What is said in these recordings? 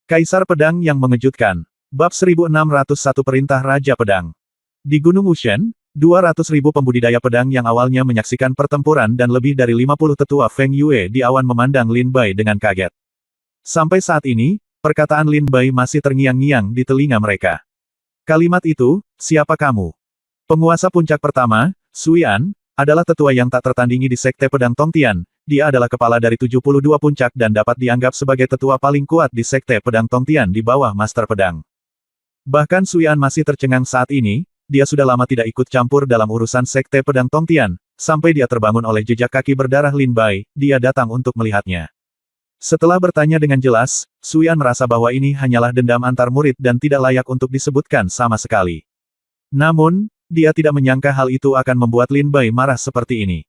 Kaisar Pedang yang mengejutkan. Bab 1601 Perintah Raja Pedang. Di Gunung Wushen, 200.000 pembudidaya pedang yang awalnya menyaksikan pertempuran dan lebih dari 50 tetua Feng Yue di awan memandang Lin Bai dengan kaget. Sampai saat ini, perkataan Lin Bai masih terngiang-ngiang di telinga mereka. Kalimat itu, siapa kamu? Penguasa puncak pertama, Sui An, adalah tetua yang tak tertandingi di Sekte Pedang Tongtian. Dia adalah kepala dari 72 puncak dan dapat dianggap sebagai tetua paling kuat di Sekte Pedang Tongtian di bawah Master Pedang. Bahkan Sui An masih tercengang saat ini, dia sudah lama tidak ikut campur dalam urusan Sekte Pedang Tongtian, sampai dia terbangun oleh jejak kaki berdarah Lin Bai, dia datang untuk melihatnya. Setelah bertanya dengan jelas, Sui An merasa bahwa ini hanyalah dendam antar murid dan tidak layak untuk disebutkan sama sekali. Namun, dia tidak menyangka hal itu akan membuat Lin Bai marah seperti ini.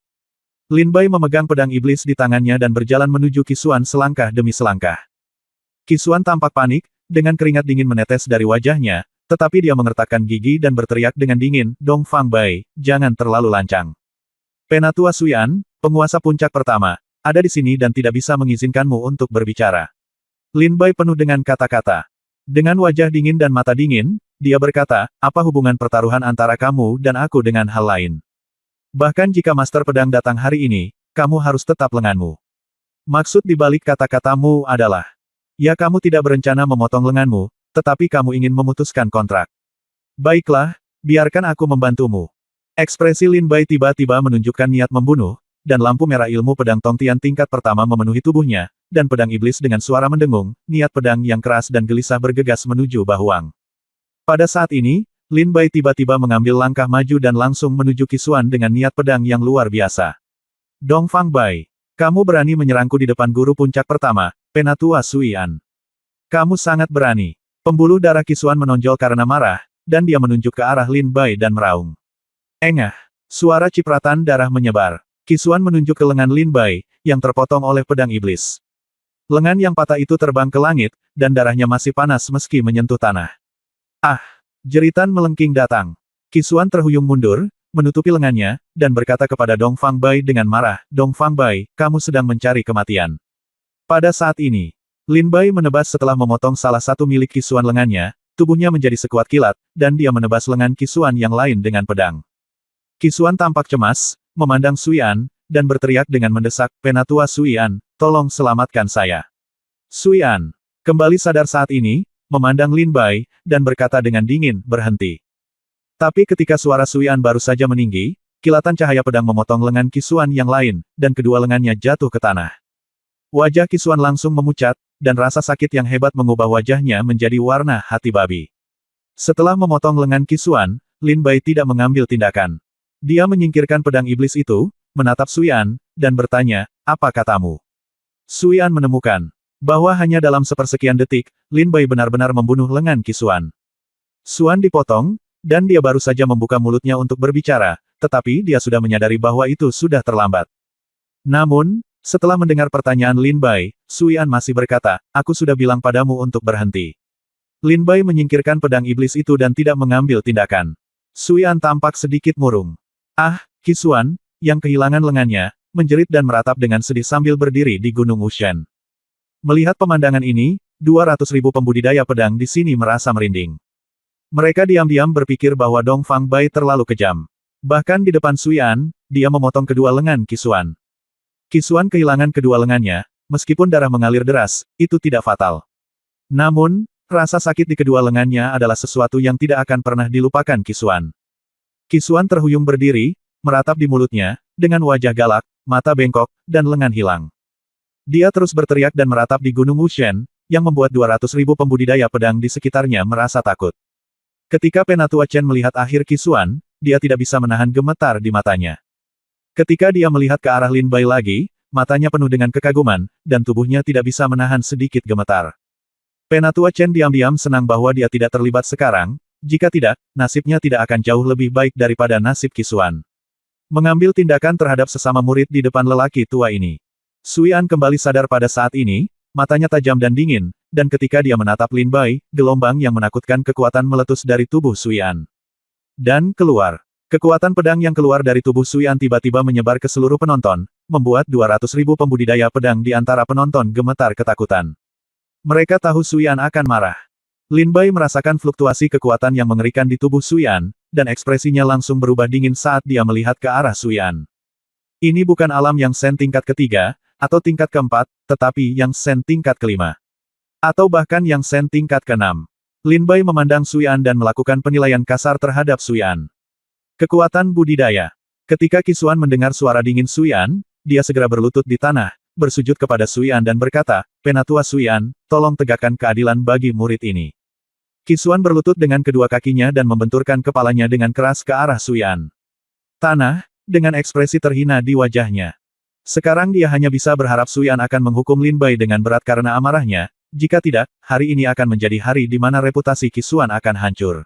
Lin Bai memegang pedang iblis di tangannya dan berjalan menuju Qisuan selangkah demi selangkah. Qisuan tampak panik, dengan keringat dingin menetes dari wajahnya, tetapi dia mengertakkan gigi dan berteriak dengan dingin, "Dong Fang Bai, jangan terlalu lancang. Penatua Sui An, penguasa puncak pertama, ada di sini dan tidak bisa mengizinkanmu untuk berbicara." Lin Bai penuh dengan kata-kata. Dengan wajah dingin dan mata dingin, dia berkata, "Apa hubungan pertaruhan antara kamu dan aku dengan hal lain? Bahkan jika Master Pedang datang hari ini, kamu harus tetap lenganmu. Maksud dibalik kata-katamu adalah, ya kamu tidak berencana memotong lenganmu, tetapi kamu ingin memutuskan kontrak. Baiklah, biarkan aku membantumu." Ekspresi Lin Bai tiba-tiba menunjukkan niat membunuh, dan lampu merah ilmu pedang Tongtian tingkat pertama memenuhi tubuhnya, dan pedang iblis dengan suara mendengung, niat pedang yang keras dan gelisah bergegas menuju Bahuang. Pada saat ini, Lin Bai tiba-tiba mengambil langkah maju dan langsung menuju Qisuan dengan niat pedang yang luar biasa. "Dong Fang Bai, kamu berani menyerangku di depan guru puncak pertama, Penatua Sui An. Kamu sangat berani." Pembuluh darah Qisuan menonjol karena marah, dan dia menunjuk ke arah Lin Bai dan meraung. Engah! Suara cipratan darah menyebar. Qisuan menunjuk ke lengan Lin Bai, yang terpotong oleh pedang iblis. Lengan yang patah itu terbang ke langit, dan darahnya masih panas meski menyentuh tanah. "Ah!" Jeritan melengking datang. Qisuan terhuyung mundur, menutupi lengannya, dan berkata kepada Dong Fang Bai dengan marah, "Dong Fang Bai, kamu sedang mencari kematian." Pada saat ini, Lin Bai menebas setelah memotong salah satu milik Qisuan lengannya, tubuhnya menjadi sekuat kilat, dan dia menebas lengan Qisuan yang lain dengan pedang. Qisuan tampak cemas, memandang Sui An, dan berteriak dengan mendesak, "Penatua Sui An, tolong selamatkan saya." Sui An kembali sadar saat ini, memandang Lin Bai, dan berkata dengan dingin, "Berhenti." Tapi ketika suara Sui An baru saja meninggi, kilatan cahaya pedang memotong lengan Qisuan yang lain, dan kedua lengannya jatuh ke tanah. Wajah Qisuan langsung memucat, dan rasa sakit yang hebat mengubah wajahnya menjadi warna hati babi. Setelah memotong lengan Qisuan, Lin Bai tidak mengambil tindakan. Dia menyingkirkan pedang iblis itu, menatap Sui An, dan bertanya, "Apa katamu?" Sui An menemukan bahwa hanya dalam sepersekian detik, Lin Bai benar-benar membunuh lengan Qisuan. Suan dipotong, dan dia baru saja membuka mulutnya untuk berbicara, tetapi dia sudah menyadari bahwa itu sudah terlambat. Namun, setelah mendengar pertanyaan Lin Bai, Sui An masih berkata, "Aku sudah bilang padamu untuk berhenti." Lin Bai menyingkirkan pedang iblis itu dan tidak mengambil tindakan. Sui An tampak sedikit murung. "Ah, Qisuan, yang kehilangan lengannya," menjerit dan meratap dengan sedih sambil berdiri di Gunung Wushen. Melihat pemandangan ini, 200.000 pembudidaya pedang di sini merasa merinding. Mereka diam-diam berpikir bahwa Dong Fang Bai terlalu kejam. Bahkan di depan Sui An, dia memotong kedua lengan Qisuan. Qisuan kehilangan kedua lengannya, meskipun darah mengalir deras, itu tidak fatal. Namun, rasa sakit di kedua lengannya adalah sesuatu yang tidak akan pernah dilupakan Qisuan. Qisuan terhuyung berdiri, meratap di mulutnya, dengan wajah galak, mata bengkok, dan lengan hilang. Dia terus berteriak dan meratap di Gunung Wushen, yang membuat 200.000 pembudidaya pedang di sekitarnya merasa takut. Ketika Penatua Chen melihat akhir Qisuan, dia tidak bisa menahan gemetar di matanya. Ketika dia melihat ke arah Lin Bai lagi, matanya penuh dengan kekaguman, dan tubuhnya tidak bisa menahan sedikit gemetar. Penatua Chen diam-diam senang bahwa dia tidak terlibat sekarang, jika tidak, nasibnya tidak akan jauh lebih baik daripada nasib Qisuan. Mengambil tindakan terhadap sesama murid di depan lelaki tua ini. Sui An kembali sadar pada saat ini, matanya tajam dan dingin, dan ketika dia menatap Lin Bai, gelombang yang menakutkan kekuatan meletus dari tubuh Sui An. Dan keluar. Kekuatan pedang yang keluar dari tubuh Sui An tiba-tiba menyebar ke seluruh penonton, membuat 200.000 pembudidaya pedang di antara penonton gemetar ketakutan. Mereka tahu Sui An akan marah. Lin Bai merasakan fluktuasi kekuatan yang mengerikan di tubuh Sui An, dan ekspresinya langsung berubah dingin saat dia melihat ke arah Sui An. Ini bukan alam yang Sen tingkat ketiga, atau tingkat keempat, tetapi yang Sen tingkat kelima. Atau bahkan yang Sen tingkat keenam. Lin Bai memandang Sui An dan melakukan penilaian kasar terhadap Sui An. Kekuatan budidaya. Ketika Qisuan mendengar suara dingin Sui An, dia segera berlutut di tanah, bersujud kepada Sui An dan berkata, "Penatua Sui An, tolong tegakkan keadilan bagi murid ini." Qisuan berlutut dengan kedua kakinya dan membenturkan kepalanya dengan keras ke arah Sui An. Tanah, dengan ekspresi terhina di wajahnya. Sekarang dia hanya bisa berharap Sui An akan menghukum Lin Bai dengan berat karena amarahnya, jika tidak, hari ini akan menjadi hari di mana reputasi Qisuan akan hancur.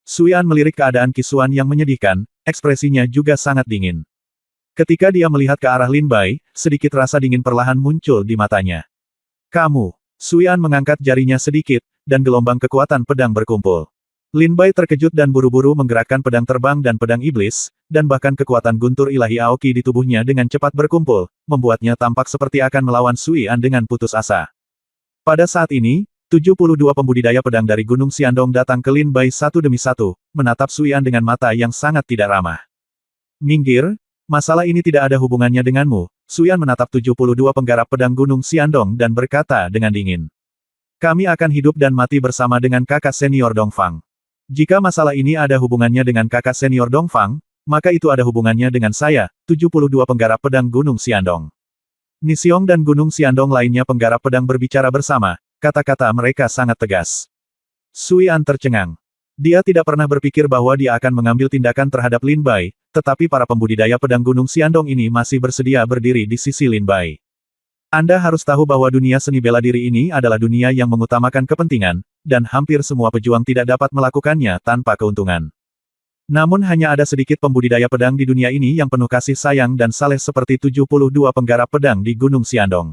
Sui An melirik keadaan Qisuan yang menyedihkan, ekspresinya juga sangat dingin. Ketika dia melihat ke arah Lin Bai, sedikit rasa dingin perlahan muncul di matanya. "Kamu." Sui An mengangkat jarinya sedikit, dan gelombang kekuatan pedang berkumpul. Lin Bai terkejut dan buru-buru menggerakkan pedang terbang dan pedang iblis, dan bahkan kekuatan guntur ilahi Aoki di tubuhnya dengan cepat berkumpul, membuatnya tampak seperti akan melawan Sui An dengan putus asa. Pada saat ini, 72 pembudidaya pedang dari Gunung Xiandong datang ke Lin Bai satu demi satu, menatap Sui An dengan mata yang sangat tidak ramah. "Minggir, masalah ini tidak ada hubungannya denganmu." Sui An menatap 72 penggarap pedang Gunung Xiandong dan berkata dengan dingin. "Kami akan hidup dan mati bersama dengan kakak senior Dongfang. Jika masalah ini ada hubungannya dengan kakak senior Dongfang, maka itu ada hubungannya dengan saya." 72 penggarap pedang Gunung Xiandong. Nixiong dan Gunung Xiandong lainnya penggarap pedang berbicara bersama, kata-kata mereka sangat tegas. Sui An tercengang. Dia tidak pernah berpikir bahwa dia akan mengambil tindakan terhadap Lin Bai, tetapi para pembudidaya pedang Gunung Xiandong ini masih bersedia berdiri di sisi Lin Bai. Anda harus tahu bahwa dunia seni bela diri ini adalah dunia yang mengutamakan kepentingan, dan hampir semua pejuang tidak dapat melakukannya tanpa keuntungan. Namun hanya ada sedikit pembudidaya pedang di dunia ini yang penuh kasih sayang dan saleh seperti 72 penggarap pedang di Gunung Xiandong.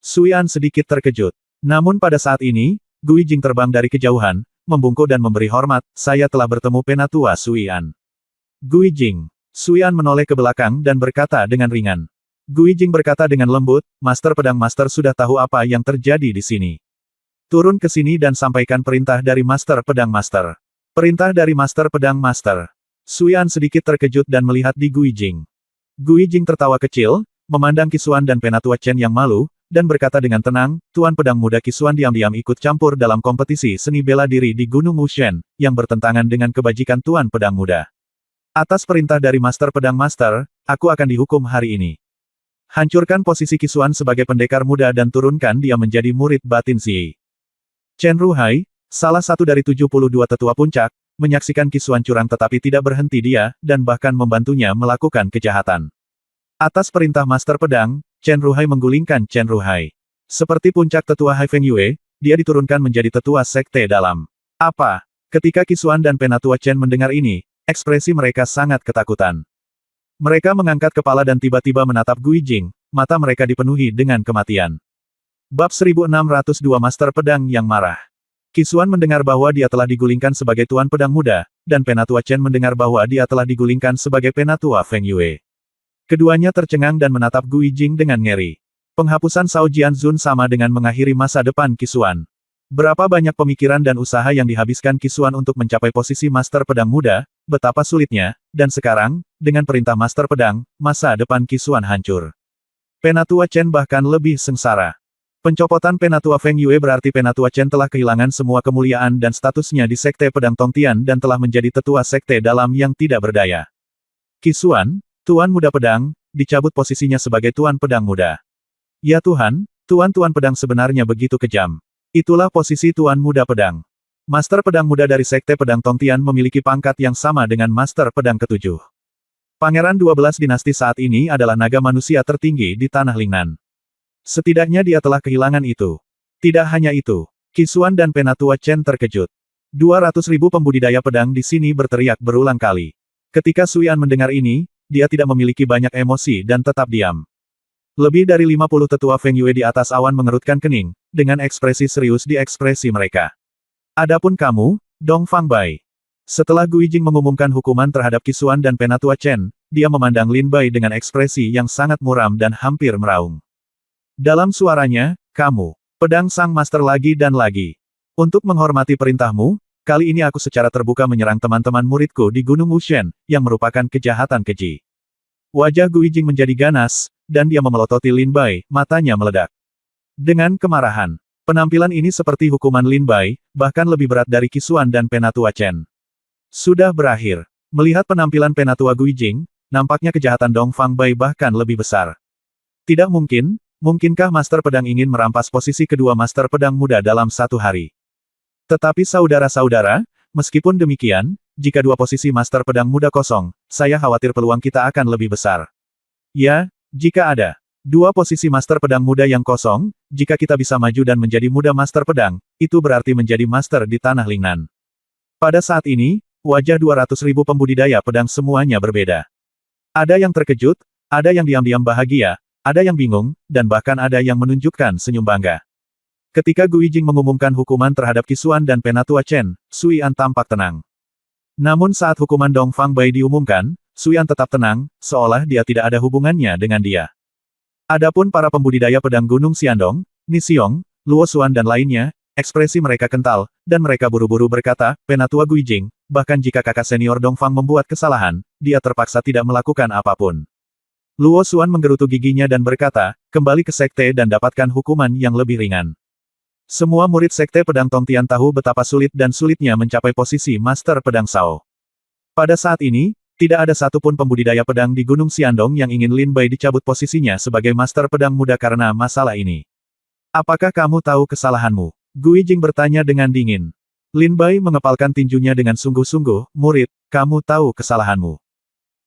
Sui An sedikit terkejut. Namun pada saat ini, Gui Jing terbang dari kejauhan, membungkuk dan memberi hormat, "Saya telah bertemu Penatua Sui An." "Gui Jing." Sui An menoleh ke belakang dan berkata dengan ringan. Gui Jing berkata dengan lembut, "Master Pedang Master sudah tahu apa yang terjadi di sini. Turun ke sini dan sampaikan perintah dari Master Pedang Master." "Perintah dari Master Pedang Master." Sui An sedikit terkejut dan melihat di Gui Jing. Gui Jing tertawa kecil, memandang Qisuan dan Penatua Chen yang malu, dan berkata dengan tenang, "Tuan Pedang Muda Qisuan diam-diam ikut campur dalam kompetisi seni bela diri di Gunung Wushen, yang bertentangan dengan kebajikan Tuan Pedang Muda. Atas perintah dari Master Pedang Master, aku akan dihukum hari ini. Hancurkan posisi Qisuan sebagai pendekar muda dan turunkan dia menjadi murid batin Zi." Chen Ruhai, salah satu dari 72 tetua puncak, menyaksikan Qisuan curang tetapi tidak berhenti dia, dan bahkan membantunya melakukan kejahatan. Atas perintah Master Pedang, Chen Ruhai menggulingkan Chen Ruhai. Seperti puncak tetua Hai Feng Yue, dia diturunkan menjadi tetua sekte dalam. "Apa?" Ketika Qisuan dan Penatua Chen mendengar ini, ekspresi mereka sangat ketakutan. Mereka mengangkat kepala dan tiba-tiba menatap Gui Jing, mata mereka dipenuhi dengan kematian. Bab 1602 Master Pedang yang marah. Qisuan mendengar bahwa dia telah digulingkan sebagai Tuan Pedang Muda, dan Penatua Chen mendengar bahwa dia telah digulingkan sebagai Penatua Feng Yue. Keduanya tercengang dan menatap Gui Jing dengan ngeri. Penghapusan Shao Jianzun sama dengan mengakhiri masa depan Qisuan. Berapa banyak pemikiran dan usaha yang dihabiskan Qisuan untuk mencapai posisi Master Pedang Muda, betapa sulitnya, dan sekarang, dengan perintah Master Pedang, masa depan Qisuan hancur. Penatua Chen bahkan lebih sengsara. Pencopotan Penatua Feng Yue berarti Penatua Chen telah kehilangan semua kemuliaan dan statusnya di Sekte Pedang Tongtian dan telah menjadi tetua sekte dalam yang tidak berdaya. Qisuan, Tuan Muda Pedang, dicabut posisinya sebagai Tuan Pedang Muda. Ya Tuhan, Tuan-Tuan Pedang sebenarnya begitu kejam. Itulah posisi Tuan Muda Pedang. Master Pedang Muda dari Sekte Pedang Tongtian memiliki pangkat yang sama dengan Master Pedang ke-7. Pangeran 12 dinasti saat ini adalah naga manusia tertinggi di Tanah Lingnan. Setidaknya dia telah kehilangan itu. Tidak hanya itu, Qisuan dan Penatua Chen terkejut. 200.000 pembudidaya pedang di sini berteriak berulang kali. Ketika Sui An mendengar ini, dia tidak memiliki banyak emosi dan tetap diam. Lebih dari 50 tetua Feng Yue di atas awan mengerutkan kening, dengan ekspresi serius di ekspresi mereka. Adapun kamu, Dongfang Bai. Setelah Gui Jing mengumumkan hukuman terhadap Qisuan dan Penatua Chen, dia memandang Lin Bai dengan ekspresi yang sangat muram dan hampir meraung. Dalam suaranya, "Kamu Pedang sang master lagi dan lagi. Untuk menghormati perintahmu, kali ini aku secara terbuka menyerang teman-teman muridku di Gunung Wushen, yang merupakan kejahatan keji. Wajah Gu Yijing menjadi ganas, dan dia memelototi Lin Bai, matanya meledak. Dengan kemarahan, penampilan ini seperti hukuman Lin Bai, bahkan lebih berat dari Qisuan dan Penatua Chen. Sudah berakhir. Melihat penampilan Penatua Gu Yijing, nampaknya kejahatan Dong Fang Bai bahkan lebih besar. Tidak mungkin, mungkinkah Master Pedang ingin merampas posisi kedua Master Pedang Muda dalam satu hari? Tetapi saudara-saudara, meskipun demikian, jika dua posisi Master Pedang Muda kosong, saya khawatir peluang kita akan lebih besar. Ya, jika ada dua posisi Master Pedang Muda yang kosong, jika kita bisa maju dan menjadi Muda Master Pedang, itu berarti menjadi Master di Tanah Lingnan. Pada saat ini, wajah 200.000 pembudidaya pedang semuanya berbeda. Ada yang terkejut, ada yang diam-diam bahagia, ada yang bingung, dan bahkan ada yang menunjukkan senyum bangga. Ketika Gu Yijing mengumumkan hukuman terhadap Qisuan dan Penatua Chen, Sui An tampak tenang. Namun saat hukuman Dong Fang Bai diumumkan, Sui An tetap tenang, seolah dia tidak ada hubungannya dengan dia. Adapun para pembudidaya pedang Gunung Xiandong, Ni Xiong, Luo Xuan dan lainnya, ekspresi mereka kental, dan mereka buru-buru berkata, Penatua Gu Yijing, bahkan jika kakak senior Dong Fang membuat kesalahan, dia terpaksa tidak melakukan apapun. Luo Xuan menggerutu giginya dan berkata, kembali ke sekte dan dapatkan hukuman yang lebih ringan. Semua murid sekte pedang Tongtian tahu betapa sulit dan sulitnya mencapai posisi Master Pedang Sao. Pada saat ini, tidak ada satupun pembudidaya pedang di Gunung Xiandong yang ingin Lin Bai dicabut posisinya sebagai Master Pedang Muda karena masalah ini. Apakah kamu tahu kesalahanmu? Gu Yijing bertanya dengan dingin. Lin Bai mengepalkan tinjunya dengan sungguh-sungguh, murid, kamu tahu kesalahanmu.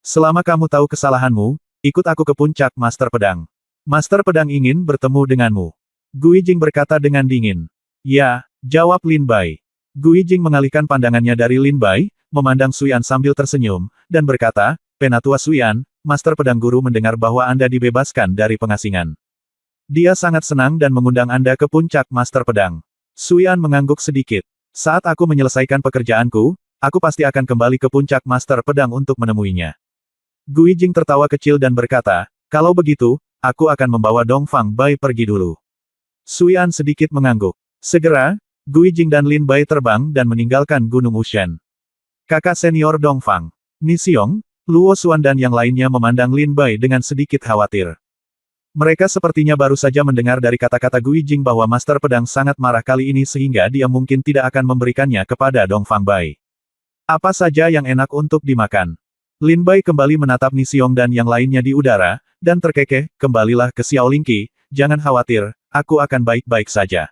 Selama kamu tahu kesalahanmu, ikut aku ke puncak Master Pedang. Master Pedang ingin bertemu denganmu. Gu Yijing berkata dengan dingin. Ya, jawab Lin Bai. Gu Yijing mengalihkan pandangannya dari Lin Bai, memandang Sui An sambil tersenyum, dan berkata, Penatua Sui An, Master Pedang Guru mendengar bahwa Anda dibebaskan dari pengasingan. Dia sangat senang dan mengundang Anda ke puncak Master Pedang. Sui An mengangguk sedikit. Saat aku menyelesaikan pekerjaanku, aku pasti akan kembali ke puncak Master Pedang untuk menemuinya. Gu Yijing tertawa kecil dan berkata, kalau begitu, aku akan membawa Dong Fang Bai pergi dulu. Sui An sedikit mengangguk. Segera, Gu Yijing dan Lin Bai terbang dan meninggalkan Gunung Wushen. Kakak senior Dong Fang, Ni Xiong, Luo Xuan dan yang lainnya memandang Lin Bai dengan sedikit khawatir. Mereka sepertinya baru saja mendengar dari kata-kata Gu Yijing bahwa Master Pedang sangat marah kali ini sehingga dia mungkin tidak akan memberikannya kepada Dong Fang Bai. Apa saja yang enak untuk dimakan? Lin Bai kembali menatap Ni Xiong dan yang lainnya di udara, dan terkekeh, kembalilah ke Xiao Lingqi, jangan khawatir, aku akan baik-baik saja.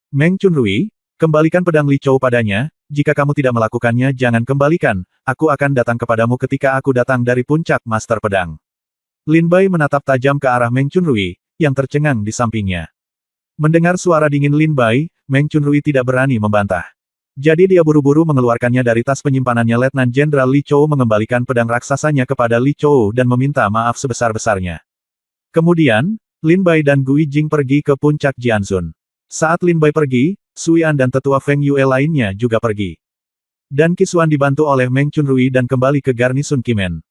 Meng Chunrui, kembalikan pedang Li Chou padanya, jika kamu tidak melakukannya jangan kembalikan, aku akan datang kepadamu ketika aku datang dari puncak Master Pedang. Lin Bai menatap tajam ke arah Meng Chunrui, yang tercengang di sampingnya. Mendengar suara dingin Lin Bai, Meng Chunrui tidak berani membantah. Jadi dia buru-buru mengeluarkannya dari tas penyimpanannya. Letnan Jenderal Li Chou mengembalikan pedang raksasanya kepada Li Chou dan meminta maaf sebesar-besarnya. Kemudian, Lin Bai dan Gu Yijing pergi ke puncak Jianzun. Saat Lin Bai pergi, Sui An dan tetua Feng Yue lainnya juga pergi. Dan Qisuan dibantu oleh Meng Chunrui dan kembali ke garnisun Qimen.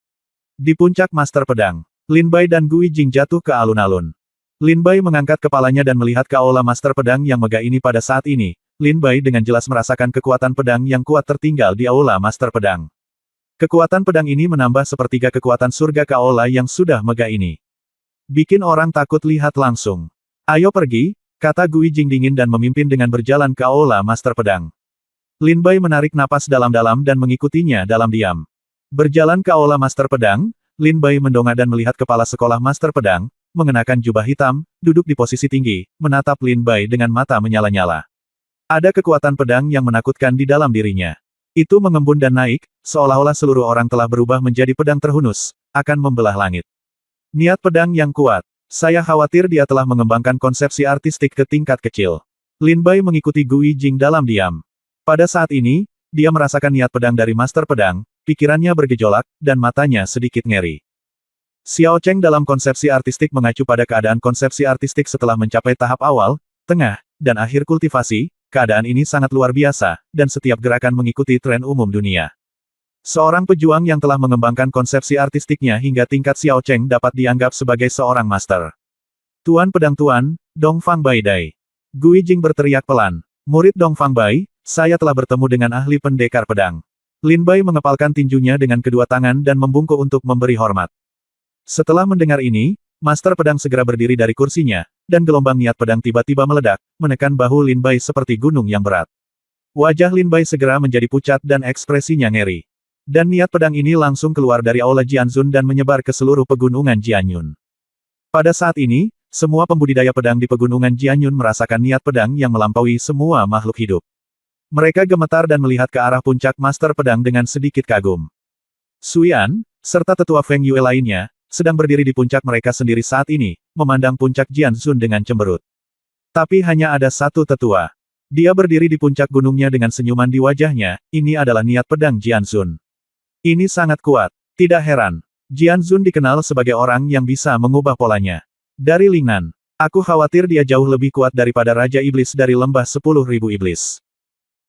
Di puncak Master Pedang, Lin Bai dan Gu Yijing jatuh ke alun-alun. Lin Bai mengangkat kepalanya dan melihat ke aula Master Pedang yang megah ini. Pada saat ini, Lin Bai dengan jelas merasakan kekuatan pedang yang kuat tertinggal di aula Master Pedang. Kekuatan pedang ini menambah sepertiga kekuatan surga ke aula yang sudah megah ini. Bikin orang takut lihat langsung. Ayo pergi, kata Gu Yijing dingin dan memimpin dengan berjalan ke aula Master Pedang. Lin Bai menarik napas dalam-dalam dan mengikutinya dalam diam. Berjalan ke aula Master Pedang, Lin Bai mendongak dan melihat kepala sekolah Master Pedang, mengenakan jubah hitam, duduk di posisi tinggi, menatap Lin Bai dengan mata menyala-nyala. Ada kekuatan pedang yang menakutkan di dalam dirinya. Itu mengembun dan naik, seolah-olah seluruh orang telah berubah menjadi pedang terhunus, akan membelah langit. Niat pedang yang kuat. Saya khawatir dia telah mengembangkan konsepsi artistik ke tingkat kecil. Lin Bai mengikuti Gu Yijing dalam diam. Pada saat ini, dia merasakan niat pedang dari Master Pedang, pikirannya bergejolak, dan matanya sedikit ngeri. Xiao Cheng dalam konsepsi artistik mengacu pada keadaan konsepsi artistik setelah mencapai tahap awal, tengah, dan akhir kultivasi. Keadaan ini sangat luar biasa, dan setiap gerakan mengikuti tren umum dunia. Seorang pejuang yang telah mengembangkan konsepsi artistiknya hingga tingkat Xiao Cheng dapat dianggap sebagai seorang master. Tuan Pedang Tuan, Dong Fang Bai Dai. Gui Jing berteriak pelan. Murid Dongfang Bai, saya telah bertemu dengan ahli pendekar pedang. Lin Bai mengepalkan tinjunya dengan kedua tangan dan membungkuk untuk memberi hormat. Setelah mendengar ini, Master Pedang segera berdiri dari kursinya, dan gelombang niat pedang tiba-tiba meledak, menekan bahu Lin Bai seperti gunung yang berat. Wajah Lin Bai segera menjadi pucat dan ekspresinya ngeri. Dan niat pedang ini langsung keluar dari aula Jianzun dan menyebar ke seluruh pegunungan Jianyun. Pada saat ini, semua pembudidaya pedang di pegunungan Jianyun merasakan niat pedang yang melampaui semua makhluk hidup. Mereka gemetar dan melihat ke arah puncak Master Pedang dengan sedikit kagum. Suyan, serta tetua Feng Yue lainnya, sedang berdiri di puncak mereka sendiri saat ini, memandang puncak Jianzun dengan cemberut. Tapi hanya ada satu tetua. Dia berdiri di puncak gunungnya dengan senyuman di wajahnya, ini adalah niat pedang Jianzun. Ini sangat kuat. Tidak heran. Jianzun dikenal sebagai orang yang bisa mengubah polanya. Dari Lingnan, aku khawatir dia jauh lebih kuat daripada Raja Iblis dari lembah 10.000 iblis.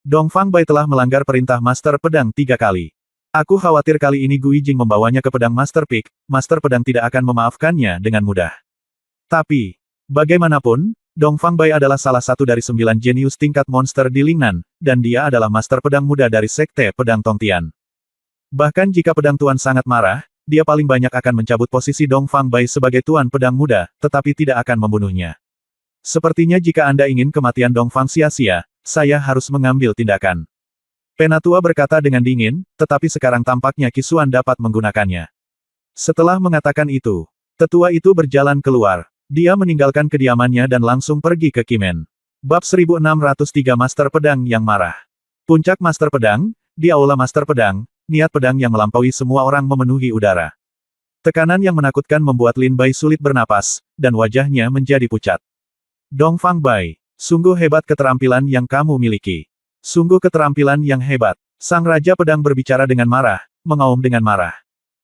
Dongfang Bai telah melanggar perintah Master Pedang 3 kali. Aku khawatir kali ini Gui Jing membawanya ke pedang Master Peak, Master Pedang tidak akan memaafkannya dengan mudah. Tapi, bagaimanapun, Dongfang Bai adalah salah satu dari 9 jenius tingkat monster di Lingnan, dan dia adalah Master Pedang muda dari Sekte Pedang Tongtian. Bahkan jika pedang Tuan sangat marah, dia paling banyak akan mencabut posisi Dongfang Bai sebagai Tuan Pedang Muda, tetapi tidak akan membunuhnya. Sepertinya jika Anda ingin kematian Dongfang sia-sia, saya harus mengambil tindakan. Penatua berkata dengan dingin, tetapi sekarang tampaknya Qisuan dapat menggunakannya. Setelah mengatakan itu, tetua itu berjalan keluar. Dia meninggalkan kediamannya dan langsung pergi ke Kimen. Bab 1603 Master Pedang yang marah. Puncak Master Pedang, di aula Master Pedang, niat pedang yang melampaui semua orang memenuhi udara. Tekanan yang menakutkan membuat Lin Bai sulit bernapas, dan wajahnya menjadi pucat. Dongfang Bai, sungguh hebat keterampilan yang kamu miliki. Sungguh keterampilan yang hebat. Sang Raja Pedang berbicara dengan marah, mengaum dengan marah.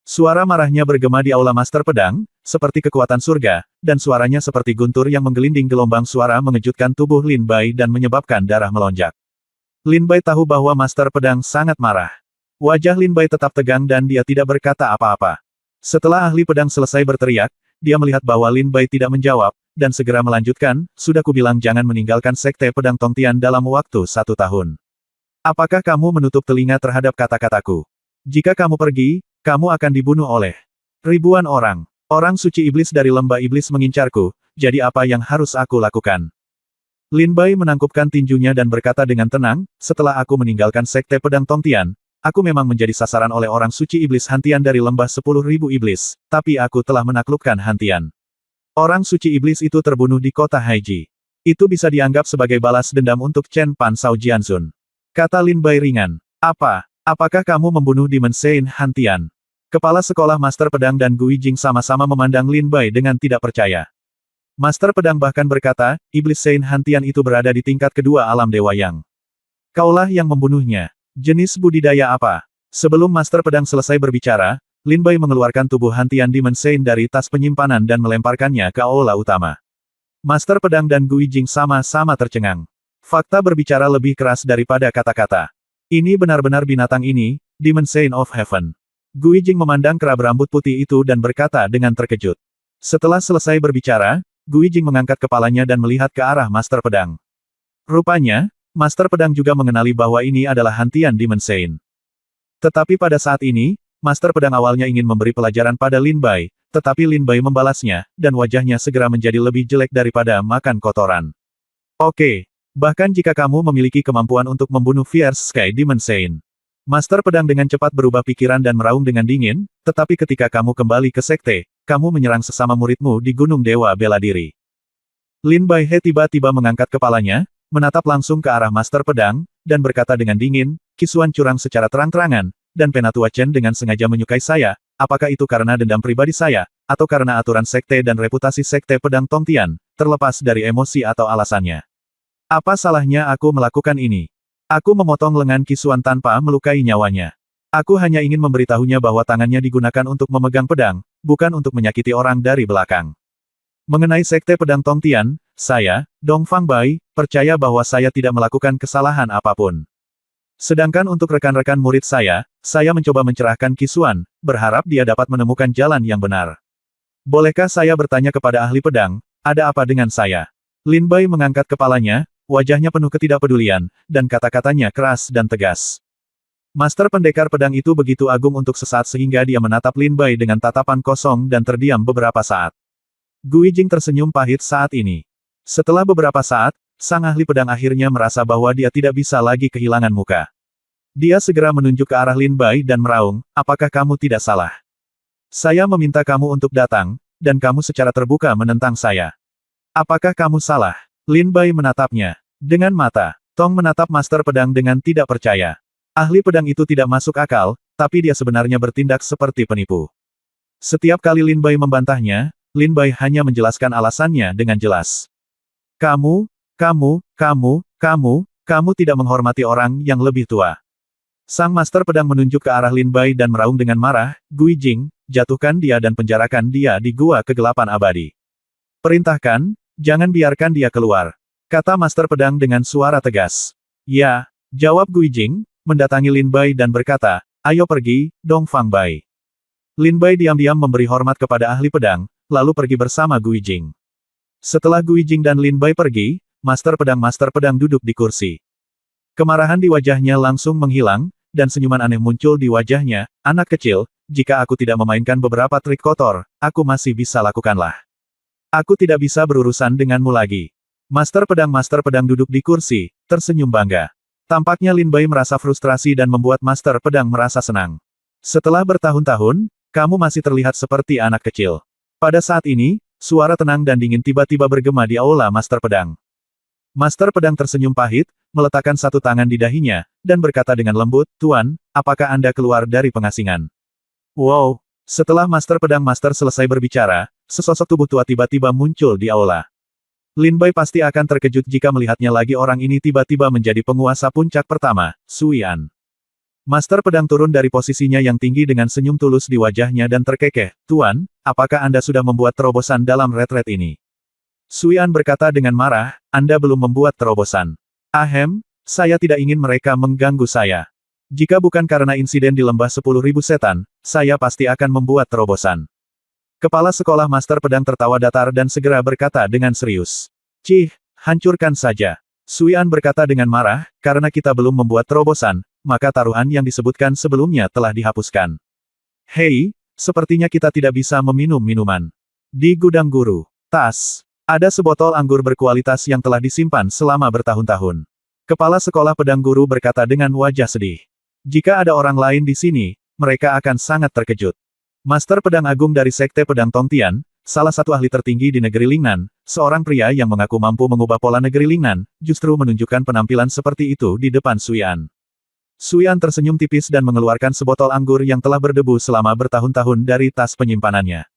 Suara marahnya bergema di aula Master Pedang, seperti kekuatan surga, dan suaranya seperti guntur yang menggelinding gelombang suara mengejutkan tubuh Lin Bai dan menyebabkan darah melonjak. Lin Bai tahu bahwa Master Pedang sangat marah. Wajah Lin Bai tetap tegang dan dia tidak berkata apa-apa. Setelah ahli pedang selesai berteriak, dia melihat bahwa Lin Bai tidak menjawab, dan segera melanjutkan, sudah kubilang jangan meninggalkan Sekte Pedang Tongtian dalam waktu 1 tahun. Apakah kamu menutup telinga terhadap kata-kataku? Jika kamu pergi, kamu akan dibunuh oleh ribuan orang. Orang suci iblis dari lembah iblis mengincarku, jadi apa yang harus aku lakukan? Lin Bai menangkupkan tinjunya dan berkata dengan tenang, setelah aku meninggalkan Sekte Pedang Tongtian, aku memang menjadi sasaran oleh orang suci iblis Hantian dari lembah 10.000 iblis, tapi aku telah menaklukkan Hantian. Orang suci iblis itu terbunuh di kota Haiji. Itu bisa dianggap sebagai balas dendam untuk Chen Pan Sao Jianzun. Kata Lin Bai ringan. Apakah kamu membunuh Demon Sein Hantian? Kepala sekolah Master Pedang dan Gui Jing sama-sama memandang Lin Bai dengan tidak percaya. Master Pedang bahkan berkata, iblis Sein Hantian itu berada di tingkat kedua alam Dewa Yang. Kaulah yang membunuhnya. Jenis budidaya apa? Sebelum Master Pedang selesai berbicara, Lin Bai mengeluarkan tubuh Hantian Demon Sein dari tas penyimpanan dan melemparkannya ke aula utama. Master Pedang dan Gui Jing sama-sama tercengang. Fakta berbicara lebih keras daripada kata-kata. Ini benar-benar binatang ini, Demon Sein of Heaven. Gui Jing memandang kera berambut putih itu dan berkata dengan terkejut. Setelah selesai berbicara, Gui Jing mengangkat kepalanya dan melihat ke arah Master Pedang. Rupanya, Master Pedang juga mengenali bahwa ini adalah Hantian Demon Sein. Tetapi pada saat ini, Master Pedang awalnya ingin memberi pelajaran pada Lin Bai, tetapi Lin Bai membalasnya, dan wajahnya segera menjadi lebih jelek daripada makan kotoran. Oke, bahkan jika kamu memiliki kemampuan untuk membunuh Fierce Sky Demon Sein. Master Pedang dengan cepat berubah pikiran dan meraung dengan dingin, tetapi ketika kamu kembali ke sekte, kamu menyerang sesama muridmu di Gunung Dewa Bela Diri. Lin Bai He tiba-tiba mengangkat kepalanya, menatap langsung ke arah Master Pedang, dan berkata dengan dingin, Qisuan curang secara terang-terangan, dan Penatua Chen dengan sengaja menyukai saya, apakah itu karena dendam pribadi saya, atau karena aturan sekte dan reputasi Sekte Pedang Tongtian, terlepas dari emosi atau alasannya. Apa salahnya aku melakukan ini? Aku memotong lengan Qisuan tanpa melukai nyawanya. Aku hanya ingin memberitahunya bahwa tangannya digunakan untuk memegang pedang, bukan untuk menyakiti orang dari belakang. Mengenai Sekte Pedang Tongtian, saya, Dongfang Bai, percaya bahwa saya tidak melakukan kesalahan apapun. Sedangkan untuk rekan-rekan murid saya mencoba mencerahkan Qisuan, berharap dia dapat menemukan jalan yang benar. Bolehkah saya bertanya kepada ahli pedang, ada apa dengan saya? Lin Bai mengangkat kepalanya, wajahnya penuh ketidakpedulian, dan kata-katanya keras dan tegas. Master pendekar pedang itu begitu agung untuk sesaat sehingga dia menatap Lin Bai dengan tatapan kosong dan terdiam beberapa saat. Gui Jing tersenyum pahit saat ini. Setelah beberapa saat, sang ahli pedang akhirnya merasa bahwa dia tidak bisa lagi kehilangan muka. Dia segera menunjuk ke arah Lin Bai dan meraung, apakah kamu tidak salah? Saya meminta kamu untuk datang, dan kamu secara terbuka menentang saya. Apakah kamu salah? Lin Bai menatapnya. Dengan mata, Tong menatap master pedang dengan tidak percaya. Ahli pedang itu tidak masuk akal, tapi dia sebenarnya bertindak seperti penipu. Setiap kali Lin Bai membantahnya, Lin Bai hanya menjelaskan alasannya dengan jelas. Kamu tidak menghormati orang yang lebih tua. Sang master pedang menunjuk ke arah Lin Bai dan meraung dengan marah, Gui Jing, jatuhkan dia dan penjarakan dia di gua kegelapan abadi. Perintahkan, jangan biarkan dia keluar. Kata master pedang dengan suara tegas. Ya, jawab Gui Jing, mendatangi Lin Bai dan berkata, ayo pergi, Dong Fang Bai. Lin Bai diam-diam memberi hormat kepada ahli pedang, lalu pergi bersama Gui Jing. Setelah Gui Jing dan Lin Bai pergi, master pedang duduk di kursi. Kemarahan di wajahnya langsung menghilang, dan senyuman aneh muncul di wajahnya, anak kecil, jika aku tidak memainkan beberapa trik kotor, aku masih bisa lakukanlah. Aku tidak bisa berurusan denganmu lagi. Master pedang duduk di kursi, tersenyum bangga. Tampaknya Lin Bai merasa frustrasi dan membuat master pedang merasa senang. Setelah bertahun-tahun, kamu masih terlihat seperti anak kecil. Pada saat ini, suara tenang dan dingin tiba-tiba bergema di aula master pedang. Master pedang tersenyum pahit, meletakkan satu tangan di dahinya, dan berkata dengan lembut, Tuan, apakah Anda keluar dari pengasingan? Wow! Setelah master pedang selesai berbicara, sesosok tubuh tua tiba-tiba muncul di aula. Lin Bai pasti akan terkejut jika melihatnya lagi orang ini tiba-tiba menjadi penguasa puncak pertama, Sui An. Master pedang turun dari posisinya yang tinggi dengan senyum tulus di wajahnya dan terkekeh, Tuan, apakah Anda sudah membuat terobosan dalam retret ini? Sui An berkata dengan marah, Anda belum membuat terobosan. Ahem, saya tidak ingin mereka mengganggu saya. Jika bukan karena insiden di lembah 10.000 setan, saya pasti akan membuat terobosan. Kepala sekolah master pedang tertawa datar dan segera berkata dengan serius. Cih, hancurkan saja. Sui An berkata dengan marah, karena kita belum membuat terobosan, maka taruhan yang disebutkan sebelumnya telah dihapuskan. Hei, sepertinya kita tidak bisa meminum minuman. Di gudang guru, tas, ada sebotol anggur berkualitas yang telah disimpan selama bertahun-tahun. Kepala sekolah pedang guru berkata dengan wajah sedih. Jika ada orang lain di sini, mereka akan sangat terkejut. Master pedang agung dari Sekte Pedang Tongtian, salah satu ahli tertinggi di negeri Lingnan, seorang pria yang mengaku mampu mengubah pola negeri Lingnan, justru menunjukkan penampilan seperti itu di depan Sui An. Sui An tersenyum tipis dan mengeluarkan sebotol anggur yang telah berdebu selama bertahun-tahun dari tas penyimpanannya.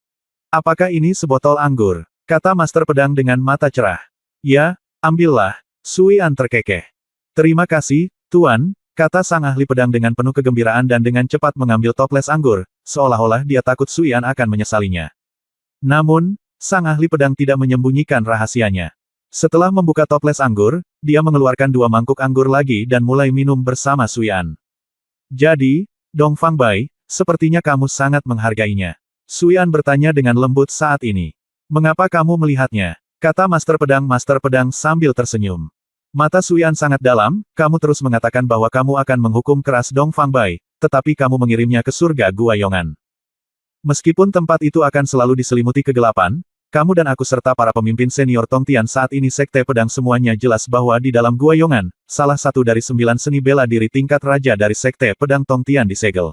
Apakah ini sebotol anggur? Kata master pedang dengan mata cerah. Ya, ambillah. Sui An terkekeh. Terima kasih, Tuan, kata sang ahli pedang dengan penuh kegembiraan dan dengan cepat mengambil toples anggur, seolah-olah dia takut Sui An akan menyesalinya. Namun, sang ahli pedang tidak menyembunyikan rahasianya. Setelah membuka toples anggur, dia mengeluarkan 2 mangkuk anggur lagi dan mulai minum bersama Sui An. Jadi, Dong Fang Bai, sepertinya kamu sangat menghargainya. Sui An bertanya dengan lembut saat ini. Mengapa kamu melihatnya? Kata master pedang sambil tersenyum. Mata Sui An sangat dalam, kamu terus mengatakan bahwa kamu akan menghukum keras Dong Fang Bai, tetapi kamu mengirimnya ke surga Gua Yongan. Meskipun tempat itu akan selalu diselimuti kegelapan, kamu dan aku serta para pemimpin senior Tongtian saat ini Sekte Pedang semuanya jelas bahwa di dalam Gua Yongan, salah satu dari 9 seni bela diri tingkat raja dari Sekte Pedang Tongtian disegel.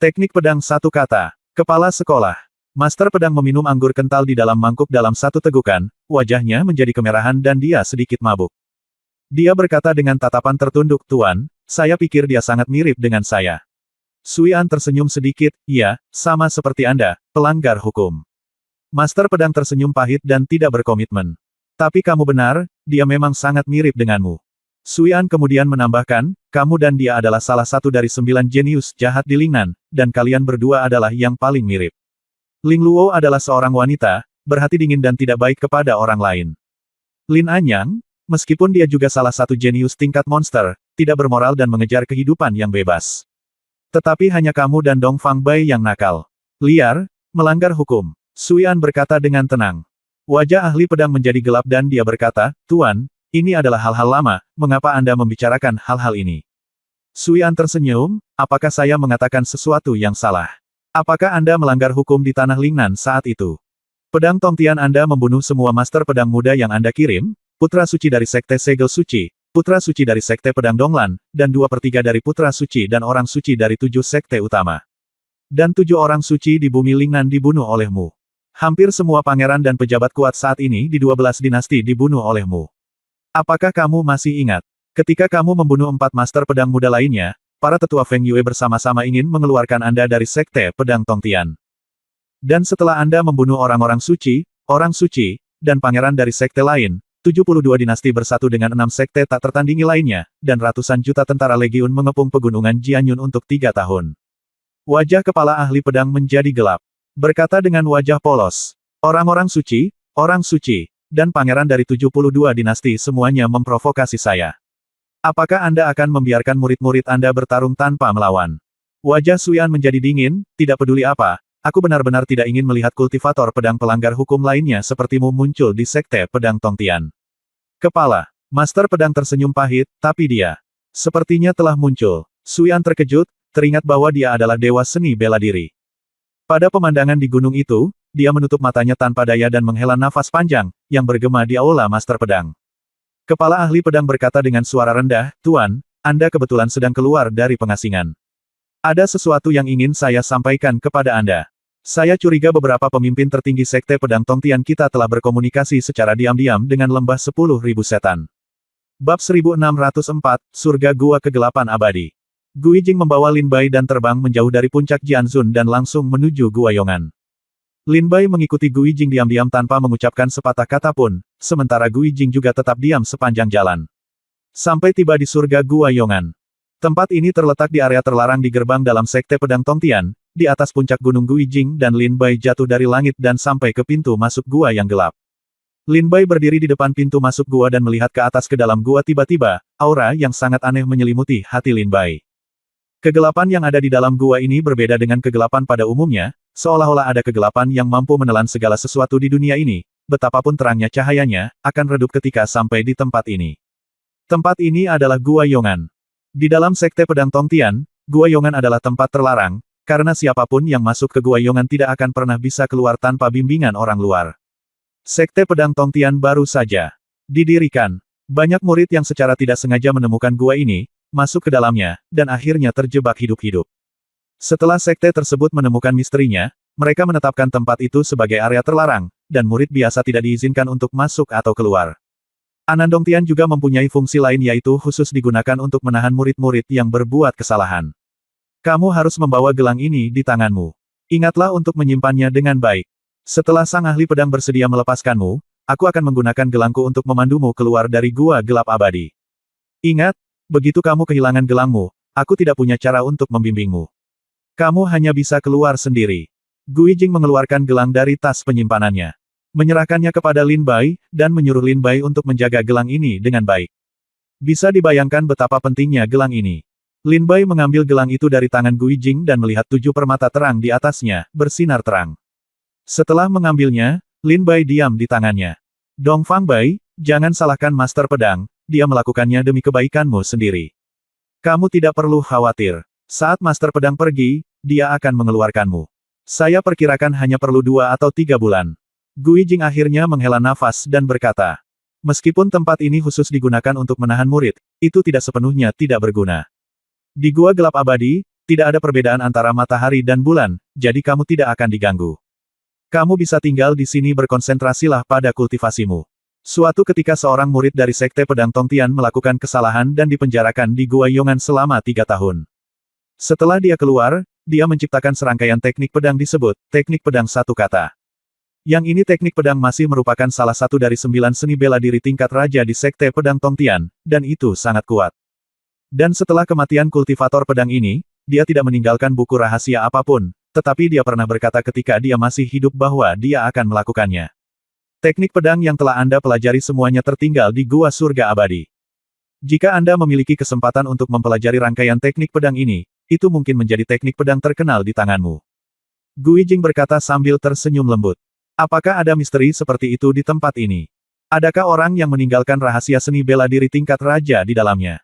Teknik pedang satu kata. Kepala sekolah. Master pedang meminum anggur kental di dalam mangkuk dalam satu tegukan, wajahnya menjadi kemerahan dan dia sedikit mabuk. Dia berkata dengan tatapan tertunduk, Tuan, saya pikir dia sangat mirip dengan saya. Sui An tersenyum sedikit, iya, sama seperti Anda, pelanggar hukum. Master pedang tersenyum pahit dan tidak berkomitmen. Tapi kamu benar, dia memang sangat mirip denganmu. Sui An kemudian menambahkan, kamu dan dia adalah salah satu dari 9 jenius jahat di Lingnan, dan kalian berdua adalah yang paling mirip. Ling Luo adalah seorang wanita, berhati dingin dan tidak baik kepada orang lain. Lin Anyang, meskipun dia juga salah satu jenius tingkat monster, tidak bermoral dan mengejar kehidupan yang bebas. Tetapi hanya kamu dan Dong Fang Bai yang nakal. Liar, melanggar hukum. Sui An berkata dengan tenang. Wajah ahli pedang menjadi gelap dan dia berkata, Tuan, ini adalah hal-hal lama, mengapa Anda membicarakan hal-hal ini? Sui An tersenyum, apakah saya mengatakan sesuatu yang salah? Apakah Anda melanggar hukum di Tanah Lingnan saat itu? Pedang Tongtian Anda membunuh semua master pedang muda yang Anda kirim, putra suci dari Sekte Segel Suci, putra suci dari Sekte Pedang Donglan, dan 2/3 dari putra suci dan orang suci dari 7 sekte utama. Dan 7 orang suci di bumi Lingnan dibunuh olehmu. Hampir semua pangeran dan pejabat kuat saat ini di 12 dinasti dibunuh olehmu. Apakah kamu masih ingat? Ketika kamu membunuh 4 master pedang muda lainnya, para tetua Feng Yue bersama-sama ingin mengeluarkan Anda dari Sekte Pedang Tongtian. Dan setelah Anda membunuh orang-orang suci, dan pangeran dari sekte lain, 72 dinasti bersatu dengan 6 sekte tak tertandingi lainnya, dan ratusan juta tentara legiun mengepung pegunungan Jianyun untuk 3 tahun. Wajah kepala ahli pedang menjadi gelap. Berkata dengan wajah polos, orang suci, dan pangeran dari 72 dinasti semuanya memprovokasi saya. Apakah Anda akan membiarkan murid-murid Anda bertarung tanpa melawan? Wajah Sui An menjadi dingin, tidak peduli apa, aku benar-benar tidak ingin melihat kultivator pedang pelanggar hukum lainnya sepertimu muncul di Sekte Pedang Tongtian. Kepala, Master Pedang tersenyum pahit, tapi dia sepertinya telah muncul. Sui An terkejut, teringat bahwa dia adalah dewa seni bela diri. Pada pemandangan di gunung itu, dia menutup matanya tanpa daya dan menghela nafas panjang, yang bergema di aula Master Pedang. Kepala ahli pedang berkata dengan suara rendah, Tuan, Anda kebetulan sedang keluar dari pengasingan. Ada sesuatu yang ingin saya sampaikan kepada Anda. Saya curiga beberapa pemimpin tertinggi Sekte Pedang Tongtian kita telah berkomunikasi secara diam-diam dengan lembah 10.000 setan. Bab 1604, Surga Gua Kegelapan Abadi. Gui Jing membawa Lin Bai dan terbang menjauh dari puncak Jianzun dan langsung menuju Gua Yongan. Lin Bai mengikuti Gui Jing diam-diam tanpa mengucapkan sepatah kata pun, sementara Gui Jing juga tetap diam sepanjang jalan. Sampai tiba di surga Gua Yongan. Tempat ini terletak di area terlarang di gerbang dalam Sekte Pedang Tongtian, di atas puncak gunung Gui Jing dan Lin Bai jatuh dari langit dan sampai ke pintu masuk gua yang gelap. Lin Bai berdiri di depan pintu masuk gua dan melihat ke atas ke dalam gua tiba-tiba, aura yang sangat aneh menyelimuti hati Lin Bai. Kegelapan yang ada di dalam gua ini berbeda dengan kegelapan pada umumnya, seolah-olah ada kegelapan yang mampu menelan segala sesuatu di dunia ini, betapapun terangnya cahayanya, akan redup ketika sampai di tempat ini. Tempat ini adalah Gua Yongan. Di dalam Sekte Pedang Tongtian, Gua Yongan adalah tempat terlarang, karena siapapun yang masuk ke Gua Yongan tidak akan pernah bisa keluar tanpa bimbingan orang luar. Sekte Pedang Tongtian baru saja didirikan. Banyak murid yang secara tidak sengaja menemukan gua ini, masuk ke dalamnya, dan akhirnya terjebak hidup-hidup. Setelah sekte tersebut menemukan misterinya, mereka menetapkan tempat itu sebagai area terlarang, dan murid biasa tidak diizinkan untuk masuk atau keluar. Anandongtian juga mempunyai fungsi lain yaitu khusus digunakan untuk menahan murid-murid yang berbuat kesalahan. Kamu harus membawa gelang ini di tanganmu. Ingatlah untuk menyimpannya dengan baik. Setelah sang ahli pedang bersedia melepaskanmu, aku akan menggunakan gelangku untuk memandumu keluar dari gua gelap abadi. Ingat, begitu kamu kehilangan gelangmu, aku tidak punya cara untuk membimbingmu. Kamu hanya bisa keluar sendiri. Gui Jing mengeluarkan gelang dari tas penyimpanannya. Menyerahkannya kepada Lin Bai, dan menyuruh Lin Bai untuk menjaga gelang ini dengan baik. Bisa dibayangkan betapa pentingnya gelang ini. Lin Bai mengambil gelang itu dari tangan Gui Jing dan melihat 7 permata terang di atasnya, bersinar terang. Setelah mengambilnya, Lin Bai diam di tangannya. Dongfang Bai, jangan salahkan Master Pedang, dia melakukannya demi kebaikanmu sendiri. Kamu tidak perlu khawatir. Saat Master Pedang pergi, dia akan mengeluarkanmu. Saya perkirakan hanya perlu 2 atau 3 bulan. Gui Jing akhirnya menghela nafas dan berkata, meskipun tempat ini khusus digunakan untuk menahan murid, itu tidak sepenuhnya tidak berguna. Di gua gelap abadi, tidak ada perbedaan antara matahari dan bulan, jadi kamu tidak akan diganggu. Kamu bisa tinggal di sini berkonsentrasilah pada kultivasimu. Suatu ketika seorang murid dari Sekte Pedang Tongtian melakukan kesalahan dan dipenjarakan di Gua Yongan selama 3 tahun. Setelah dia keluar, dia menciptakan serangkaian teknik pedang disebut, teknik pedang satu kata. Yang ini teknik pedang masih merupakan salah satu dari 9 seni bela diri tingkat raja di Sekte Pedang Tongtian, dan itu sangat kuat. Dan setelah kematian kultivator pedang ini, dia tidak meninggalkan buku rahasia apapun, tetapi dia pernah berkata ketika dia masih hidup bahwa dia akan melakukannya. Teknik pedang yang telah Anda pelajari semuanya tertinggal di Gua Surga Abadi. Jika Anda memiliki kesempatan untuk mempelajari rangkaian teknik pedang ini, itu mungkin menjadi teknik pedang terkenal di tanganmu. Gui Jing berkata sambil tersenyum lembut. Apakah ada misteri seperti itu di tempat ini? Adakah orang yang meninggalkan rahasia seni bela diri tingkat raja di dalamnya?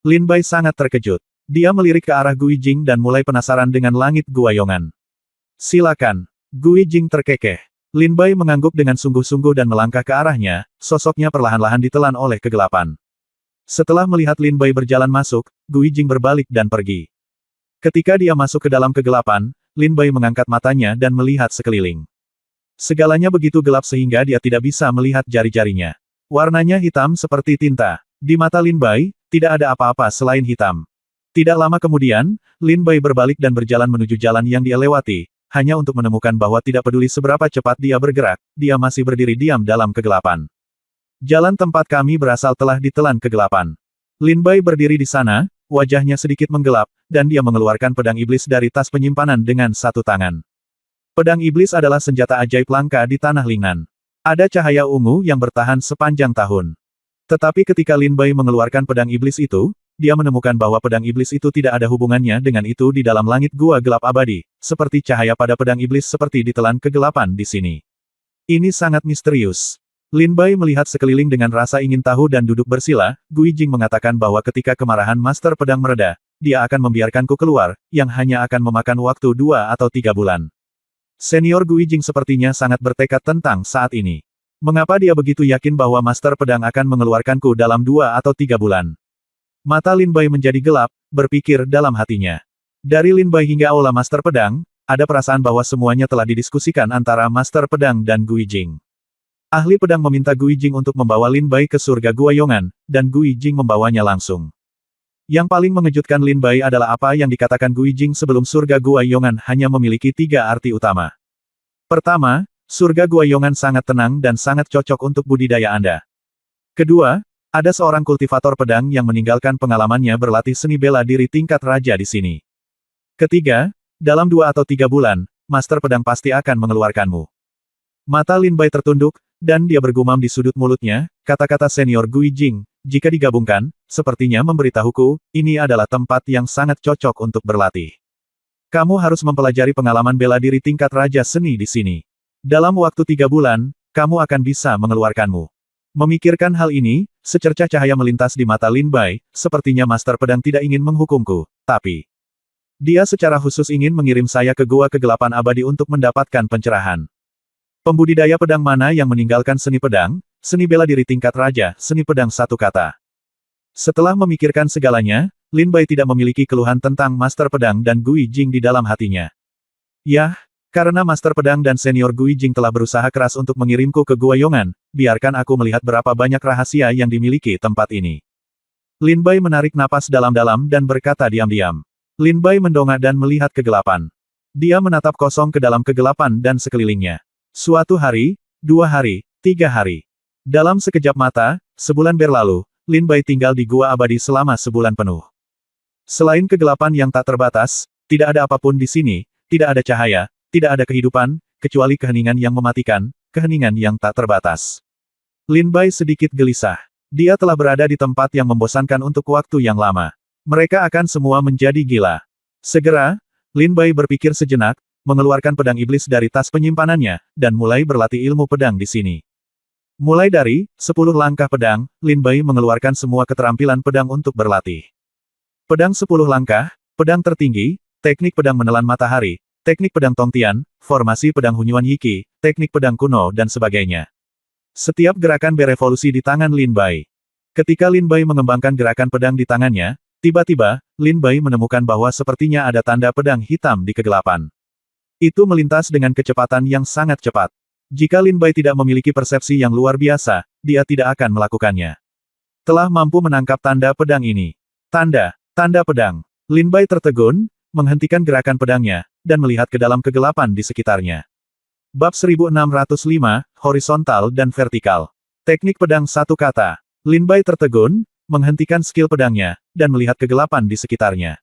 Lin Bai sangat terkejut. Dia melirik ke arah Gui Jing dan mulai penasaran dengan langit guayongan. Silakan. Gui Jing terkekeh. Lin Bai mengangguk dengan sungguh-sungguh dan melangkah ke arahnya, sosoknya perlahan-lahan ditelan oleh kegelapan. Setelah melihat Lin Bai berjalan masuk, Gui Jing berbalik dan pergi. Ketika dia masuk ke dalam kegelapan, Lin Bai mengangkat matanya dan melihat sekeliling. Segalanya begitu gelap sehingga dia tidak bisa melihat jari-jarinya. Warnanya hitam seperti tinta. Di mata Lin Bai, tidak ada apa-apa selain hitam. Tidak lama kemudian, Lin Bai berbalik dan berjalan menuju jalan yang dia lewati, hanya untuk menemukan bahwa tidak peduli seberapa cepat dia bergerak, dia masih berdiri diam dalam kegelapan. Jalan tempat kami berasal telah ditelan kegelapan. Lin Bai berdiri di sana, wajahnya sedikit menggelap, dan dia mengeluarkan pedang iblis dari tas penyimpanan dengan satu tangan. Pedang iblis adalah senjata ajaib langka di tanah Lingnan. Ada cahaya ungu yang bertahan sepanjang tahun. Tetapi ketika Lin Bai mengeluarkan pedang iblis itu, dia menemukan bahwa pedang iblis itu tidak ada hubungannya dengan itu di dalam langit gua gelap abadi, seperti cahaya pada pedang iblis seperti ditelan kegelapan di sini. Ini sangat misterius. Lin Bai melihat sekeliling dengan rasa ingin tahu dan duduk bersila. Gui Jing mengatakan bahwa ketika kemarahan Master Pedang mereda, dia akan membiarkanku keluar, yang hanya akan memakan waktu 2 atau 3 bulan. Senior Gui Jing sepertinya sangat bertekad tentang saat ini. Mengapa dia begitu yakin bahwa Master Pedang akan mengeluarkanku dalam 2 atau 3 bulan? Mata Lin Bai menjadi gelap, berpikir dalam hatinya. Dari Lin Bai hingga Aula Master Pedang, ada perasaan bahwa semuanya telah didiskusikan antara Master Pedang dan Gui Jing. Ahli pedang meminta Gui Jing untuk membawa Lin Bai ke surga Guayongan, dan Gui Jing membawanya langsung. Yang paling mengejutkan Lin Bai adalah apa yang dikatakan Gui Jing sebelum surga Guayongan hanya memiliki 3 arti utama. Pertama, surga Guayongan sangat tenang dan sangat cocok untuk budidaya Anda. Kedua, ada seorang kultivator pedang yang meninggalkan pengalamannya berlatih seni bela diri tingkat raja di sini. Ketiga, dalam 2 atau 3 bulan, Master Pedang pasti akan mengeluarkanmu. Mata Lin Bai tertunduk, dan dia bergumam di sudut mulutnya, kata-kata senior Gui Jing, jika digabungkan, sepertinya memberitahuku, ini adalah tempat yang sangat cocok untuk berlatih. Kamu harus mempelajari pengalaman bela diri tingkat raja seni di sini. Dalam waktu 3 bulan, kamu akan bisa mengeluarkanmu. Memikirkan hal ini, secercah cahaya melintas di mata Lin Bai, sepertinya Master Pedang tidak ingin menghukumku, tapi dia secara khusus ingin mengirim saya ke gua kegelapan abadi untuk mendapatkan pencerahan. Pembudidaya pedang mana yang meninggalkan seni pedang, seni bela diri tingkat raja, seni pedang satu kata. Setelah memikirkan segalanya, Lin Bai tidak memiliki keluhan tentang Master Pedang dan Gui Jing di dalam hatinya. Yah, karena Master Pedang dan Senior Gui Jing telah berusaha keras untuk mengirimku ke Guayongan, biarkan aku melihat berapa banyak rahasia yang dimiliki tempat ini. Lin Bai menarik napas dalam-dalam dan berkata diam-diam. Lin Bai mendongak dan melihat kegelapan. Dia menatap kosong ke dalam kegelapan dan sekelilingnya. Suatu hari, 2 hari, 3 hari. Dalam sekejap mata, sebulan berlalu, Lin Bai tinggal di gua abadi selama sebulan penuh. Selain kegelapan yang tak terbatas, tidak ada apapun di sini, tidak ada cahaya, tidak ada kehidupan, kecuali keheningan yang mematikan, keheningan yang tak terbatas. Lin Bai sedikit gelisah. Dia telah berada di tempat yang membosankan untuk waktu yang lama. Mereka akan semua menjadi gila. Segera, Lin Bai berpikir sejenak, mengeluarkan pedang iblis dari tas penyimpanannya, dan mulai berlatih ilmu pedang di sini. Mulai dari 10 langkah pedang, Lin Bai mengeluarkan semua keterampilan pedang untuk berlatih. Pedang 10 langkah, pedang tertinggi, teknik pedang menelan matahari, teknik pedang Tongtian, formasi pedang Hunyuan Yiki, teknik pedang kuno dan sebagainya. Setiap gerakan berevolusi di tangan Lin Bai. Ketika Lin Bai mengembangkan gerakan pedang di tangannya, tiba-tiba, Lin Bai menemukan bahwa sepertinya ada tanda pedang hitam di kegelapan. Itu melintas dengan kecepatan yang sangat cepat. Jika Lin Bai tidak memiliki persepsi yang luar biasa, dia tidak akan melakukannya. Telah mampu menangkap tanda pedang ini. Tanda pedang. Lin Bai tertegun, menghentikan gerakan pedangnya, dan melihat ke dalam kegelapan di sekitarnya. Bab 1605, horizontal dan vertikal. Teknik pedang satu kata. Lin Bai tertegun, menghentikan skill pedangnya, dan melihat kegelapan di sekitarnya.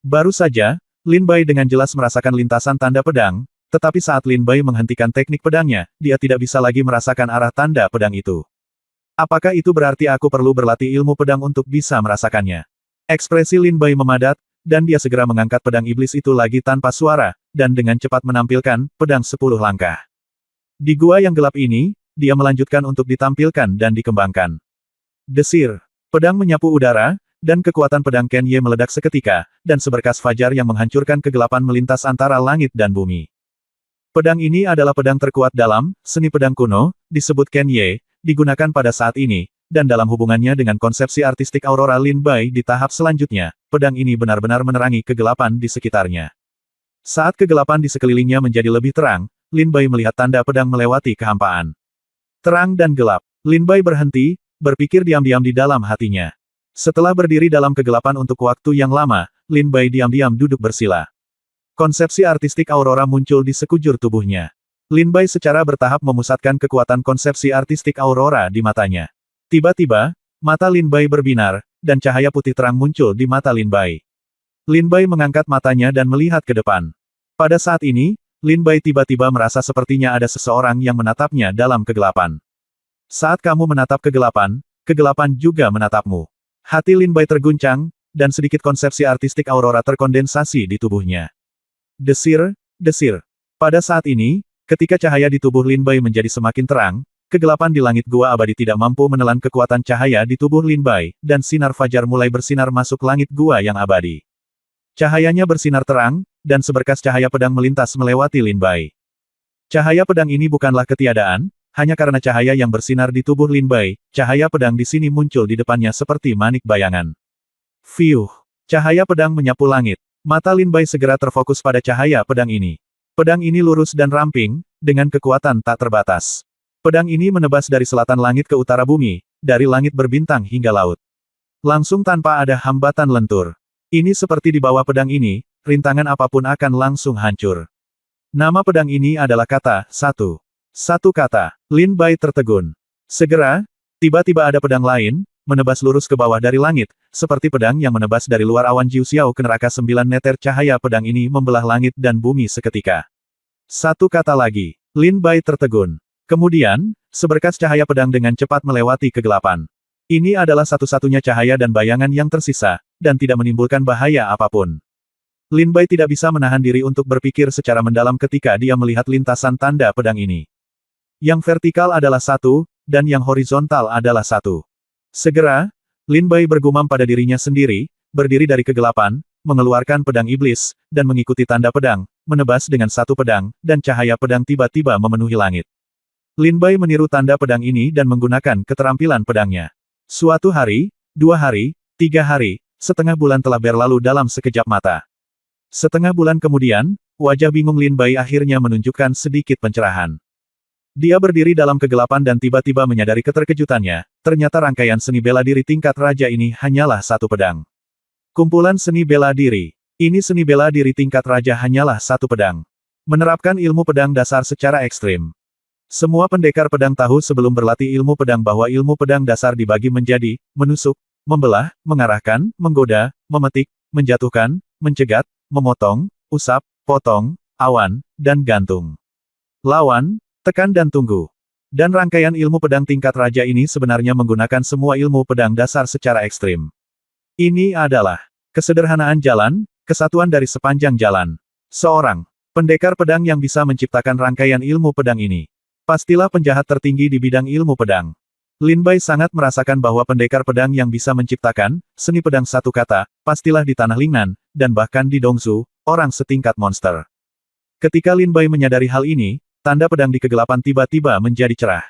Baru saja, Lin Bai dengan jelas merasakan lintasan tanda pedang, tetapi saat Lin Bai menghentikan teknik pedangnya, dia tidak bisa lagi merasakan arah tanda pedang itu. Apakah itu berarti aku perlu berlatih ilmu pedang untuk bisa merasakannya? Ekspresi Lin Bai memadat, dan dia segera mengangkat pedang iblis itu lagi tanpa suara, dan dengan cepat menampilkan pedang 10 langkah. Di gua yang gelap ini, dia melanjutkan untuk ditampilkan dan dikembangkan. Desir. Pedang menyapu udara, dan kekuatan pedang Ken Ye meledak seketika, dan seberkas fajar yang menghancurkan kegelapan melintas antara langit dan bumi. Pedang ini adalah pedang terkuat dalam seni pedang kuno, disebut Ken Ye, digunakan pada saat ini, dan dalam hubungannya dengan konsepsi artistik Aurora Lin Bai di tahap selanjutnya, pedang ini benar-benar menerangi kegelapan di sekitarnya. Saat kegelapan di sekelilingnya menjadi lebih terang, Lin Bai melihat tanda pedang melewati kehampaan. Terang dan gelap. Lin Bai berhenti, berpikir diam-diam di dalam hatinya. Setelah berdiri dalam kegelapan untuk waktu yang lama, Lin Bai diam-diam duduk bersila. Konsepsi artistik Aurora muncul di sekujur tubuhnya. Lin Bai secara bertahap memusatkan kekuatan konsepsi artistik Aurora di matanya. Tiba-tiba, mata Lin Bai berbinar, dan cahaya putih terang muncul di mata Lin Bai. Lin Bai mengangkat matanya dan melihat ke depan. Pada saat ini, Lin Bai tiba-tiba merasa sepertinya ada seseorang yang menatapnya dalam kegelapan. Saat kamu menatap kegelapan, kegelapan juga menatapmu. Hati Lin Bai terguncang, dan sedikit konsepsi artistik Aurora terkondensasi di tubuhnya. Desir, desir. Pada saat ini, ketika cahaya di tubuh Lin Bai menjadi semakin terang, kegelapan di langit gua abadi tidak mampu menelan kekuatan cahaya di tubuh Lin Bai, dan sinar fajar mulai bersinar masuk langit gua yang abadi. Cahayanya bersinar terang, dan seberkas cahaya pedang melintas melewati Lin Bai. Cahaya pedang ini bukanlah ketiadaan, hanya karena cahaya yang bersinar di tubuh Lin Bai, cahaya pedang di sini muncul di depannya seperti manik bayangan. Fiuh! Cahaya pedang menyapu langit. Mata Lin Bai segera terfokus pada cahaya pedang ini. Pedang ini lurus dan ramping, dengan kekuatan tak terbatas. Pedang ini menebas dari selatan langit ke utara bumi, dari langit berbintang hingga laut. Langsung tanpa ada hambatan lentur. Ini seperti di bawah pedang ini, rintangan apapun akan langsung hancur. Nama pedang ini adalah kata, satu. Satu kata. Lin Bai tertegun. Segera, tiba-tiba ada pedang lain, menebas lurus ke bawah dari langit, seperti pedang yang menebas dari luar awan Jiu Xiao ke neraka 9 meter cahaya pedang ini membelah langit dan bumi seketika. Satu kata lagi. Lin Bai tertegun. Kemudian, seberkas cahaya pedang dengan cepat melewati kegelapan. Ini adalah satu-satunya cahaya dan bayangan yang tersisa, dan tidak menimbulkan bahaya apapun. Lin Bai tidak bisa menahan diri untuk berpikir secara mendalam ketika dia melihat lintasan tanda pedang ini. Yang vertikal adalah satu, dan yang horizontal adalah satu. Segera, Lin Bai bergumam pada dirinya sendiri, berdiri dari kegelapan, mengeluarkan pedang iblis, dan mengikuti tanda pedang, menebas dengan satu pedang, dan cahaya pedang tiba-tiba memenuhi langit. Lin Bai meniru tanda pedang ini dan menggunakan keterampilan pedangnya. Suatu hari, 2 hari, 3 hari, setengah bulan telah berlalu dalam sekejap mata. Setengah bulan kemudian, wajah bingung Lin Bai akhirnya menunjukkan sedikit pencerahan. Dia berdiri dalam kegelapan dan tiba-tiba menyadari keterkejutannya, ternyata rangkaian seni bela diri tingkat raja ini hanyalah satu pedang. Kumpulan seni bela diri. Ini seni bela diri tingkat raja hanyalah satu pedang. Menerapkan ilmu pedang dasar secara ekstrim. Semua pendekar pedang tahu sebelum berlatih ilmu pedang bahwa ilmu pedang dasar dibagi menjadi, menusuk, membelah, mengarahkan, menggoda, memetik, menjatuhkan, mencegat, memotong, usap, potong, awan, dan gantung. Lawan, tekan dan tunggu. Dan rangkaian ilmu pedang tingkat raja ini sebenarnya menggunakan semua ilmu pedang dasar secara ekstrim. Ini adalah kesederhanaan jalan, kesatuan dari sepanjang jalan. Seorang pendekar pedang yang bisa menciptakan rangkaian ilmu pedang ini. Pastilah penjahat tertinggi di bidang ilmu pedang. Lin Bai sangat merasakan bahwa pendekar pedang yang bisa menciptakan seni pedang satu kata, pastilah di tanah Lingnan, dan bahkan di Dongzu, orang setingkat monster. Ketika Lin Bai menyadari hal ini, tanda pedang di kegelapan tiba-tiba menjadi cerah.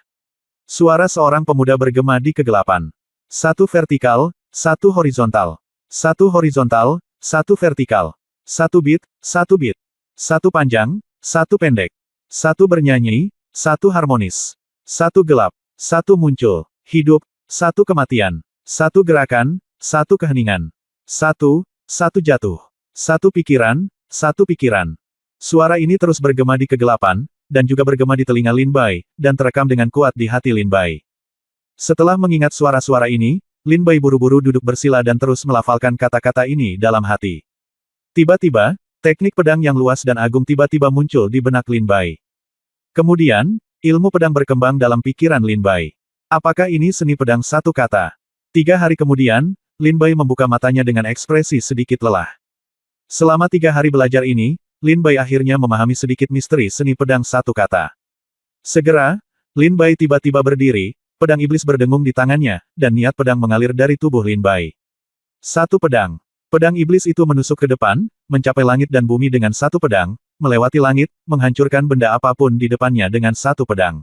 Suara seorang pemuda bergema di kegelapan. Satu vertikal, satu horizontal. Satu horizontal, satu vertikal. Satu bit, satu bit. Satu panjang, satu pendek. Satu bernyanyi, satu harmonis. Satu gelap. Satu muncul. Hidup. Satu kematian. Satu gerakan. Satu keheningan. Satu jatuh. Satu pikiran. Satu pikiran. Suara ini terus bergema di kegelapan, dan juga bergema di telinga Lin Bai, dan terekam dengan kuat di hati Lin Bai. Setelah mengingat suara-suara ini, Lin Bai buru-buru duduk bersila dan terus melafalkan kata-kata ini dalam hati. Tiba-tiba, teknik pedang yang luas dan agung tiba-tiba muncul di benak Lin Bai. Kemudian, ilmu pedang berkembang dalam pikiran Lin Bai. Apakah ini seni pedang satu kata? 3 hari kemudian, Lin Bai membuka matanya dengan ekspresi sedikit lelah. Selama 3 hari belajar ini, Lin Bai akhirnya memahami sedikit misteri seni pedang satu kata. Segera, Lin Bai tiba-tiba berdiri, pedang iblis berdengung di tangannya, dan niat pedang mengalir dari tubuh Lin Bai. Satu pedang. Pedang iblis itu menusuk ke depan, mencapai langit dan bumi dengan satu pedang, melewati langit, menghancurkan benda apapun di depannya dengan satu pedang.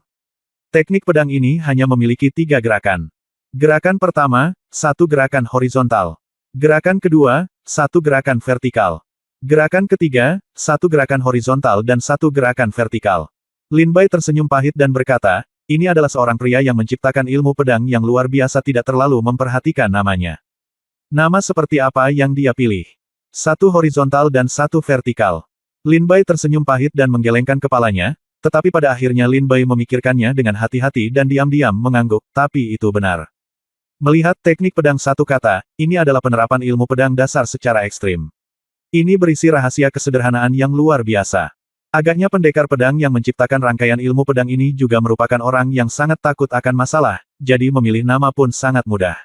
Teknik pedang ini hanya memiliki 3 gerakan. Gerakan pertama, satu gerakan horizontal. Gerakan kedua, satu gerakan vertikal. Gerakan ketiga, satu gerakan horizontal dan satu gerakan vertikal. Lin Bai tersenyum pahit dan berkata, ini adalah seorang pria yang menciptakan ilmu pedang yang luar biasa, tidak terlalu memperhatikan namanya. Nama seperti apa yang dia pilih? Satu horizontal dan satu vertikal. Lin Bai tersenyum pahit dan menggelengkan kepalanya, tetapi pada akhirnya Lin Bai memikirkannya dengan hati-hati dan diam-diam mengangguk, tapi itu benar. Melihat teknik pedang satu kata, ini adalah penerapan ilmu pedang dasar secara ekstrim. Ini berisi rahasia kesederhanaan yang luar biasa. Agaknya pendekar pedang yang menciptakan rangkaian ilmu pedang ini juga merupakan orang yang sangat takut akan masalah, jadi memilih nama pun sangat mudah.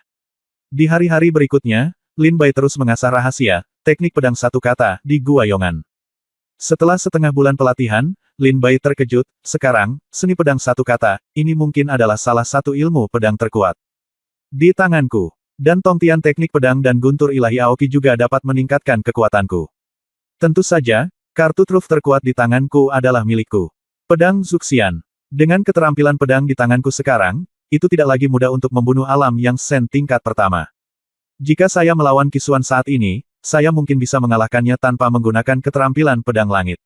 Di hari-hari berikutnya, Lin Bai terus mengasah rahasia, teknik pedang satu kata, di Gua Yongan. Setelah setengah bulan pelatihan, Lin Bai terkejut, sekarang, seni pedang satu kata, ini mungkin adalah salah satu ilmu pedang terkuat di tanganku. Dan tongtian teknik pedang dan guntur ilahi Aoki juga dapat meningkatkan kekuatanku. Tentu saja, kartu truf terkuat di tanganku adalah milikku. Pedang Zuxian. Dengan keterampilan pedang di tanganku sekarang, itu tidak lagi mudah untuk membunuh alam yang Sen tingkat pertama. Jika saya melawan Kisuan saat ini, saya mungkin bisa mengalahkannya tanpa menggunakan keterampilan pedang langit.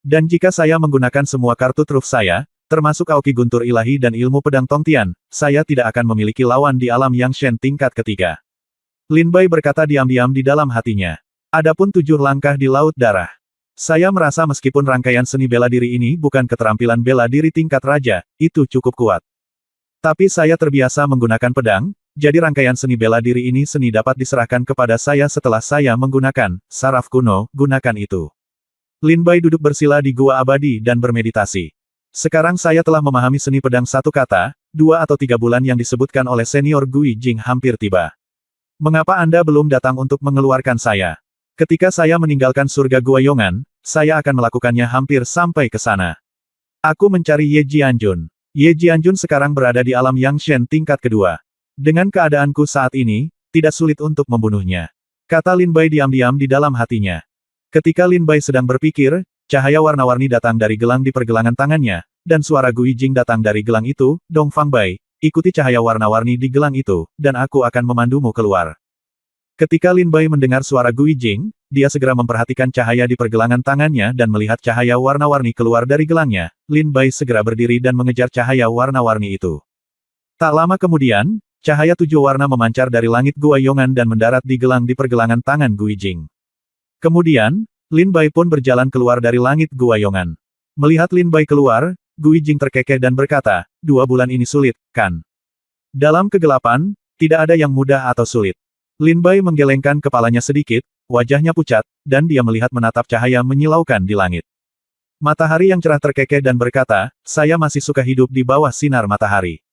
Dan jika saya menggunakan semua kartu truf saya, termasuk Aoki Guntur Ilahi dan ilmu pedang Tongtian, saya tidak akan memiliki lawan di alam yang Shen tingkat ketiga. Lin Bai berkata diam-diam di dalam hatinya. Adapun 7 langkah di Laut Darah. Saya merasa meskipun rangkaian seni bela diri ini bukan keterampilan bela diri tingkat raja, itu cukup kuat. Tapi saya terbiasa menggunakan pedang, jadi rangkaian seni bela diri ini seni dapat diserahkan kepada saya setelah saya menggunakan saraf kuno, gunakan itu. Lin Bai duduk bersila di gua abadi dan bermeditasi. Sekarang saya telah memahami seni pedang satu kata, 2 atau 3 bulan yang disebutkan oleh senior Gui Jing hampir tiba. Mengapa Anda belum datang untuk mengeluarkan saya? Ketika saya meninggalkan surga Gua Yongan, saya akan melakukannya hampir sampai ke sana. Aku mencari Ye Jianjun. Ye Jianjun sekarang berada di alam Yang Shen tingkat kedua. Dengan keadaanku saat ini, tidak sulit untuk membunuhnya. Kata Lin Bai diam-diam di dalam hatinya. Ketika Lin Bai sedang berpikir, cahaya warna-warni datang dari gelang di pergelangan tangannya, dan suara Gui Jing datang dari gelang itu, Dong Fang Bai, ikuti cahaya warna-warni di gelang itu, dan aku akan memandumu keluar. Ketika Lin Bai mendengar suara Gui Jing, dia segera memperhatikan cahaya di pergelangan tangannya dan melihat cahaya warna-warni keluar dari gelangnya, Lin Bai segera berdiri dan mengejar cahaya warna-warni itu. Tak lama kemudian, cahaya 7 warna memancar dari langit Gua Yongan dan mendarat di gelang di pergelangan tangan Gui Jing. Kemudian, Lin Bai pun berjalan keluar dari langit Gua Yongan. Melihat Lin Bai keluar, Gui Jing terkekeh dan berkata, 2 bulan ini sulit, kan? Dalam kegelapan, tidak ada yang mudah atau sulit. Lin Bai menggelengkan kepalanya sedikit, wajahnya pucat, dan dia melihat menatap cahaya menyilaukan di langit. Matahari yang cerah terkekeh dan berkata, saya masih suka hidup di bawah sinar matahari.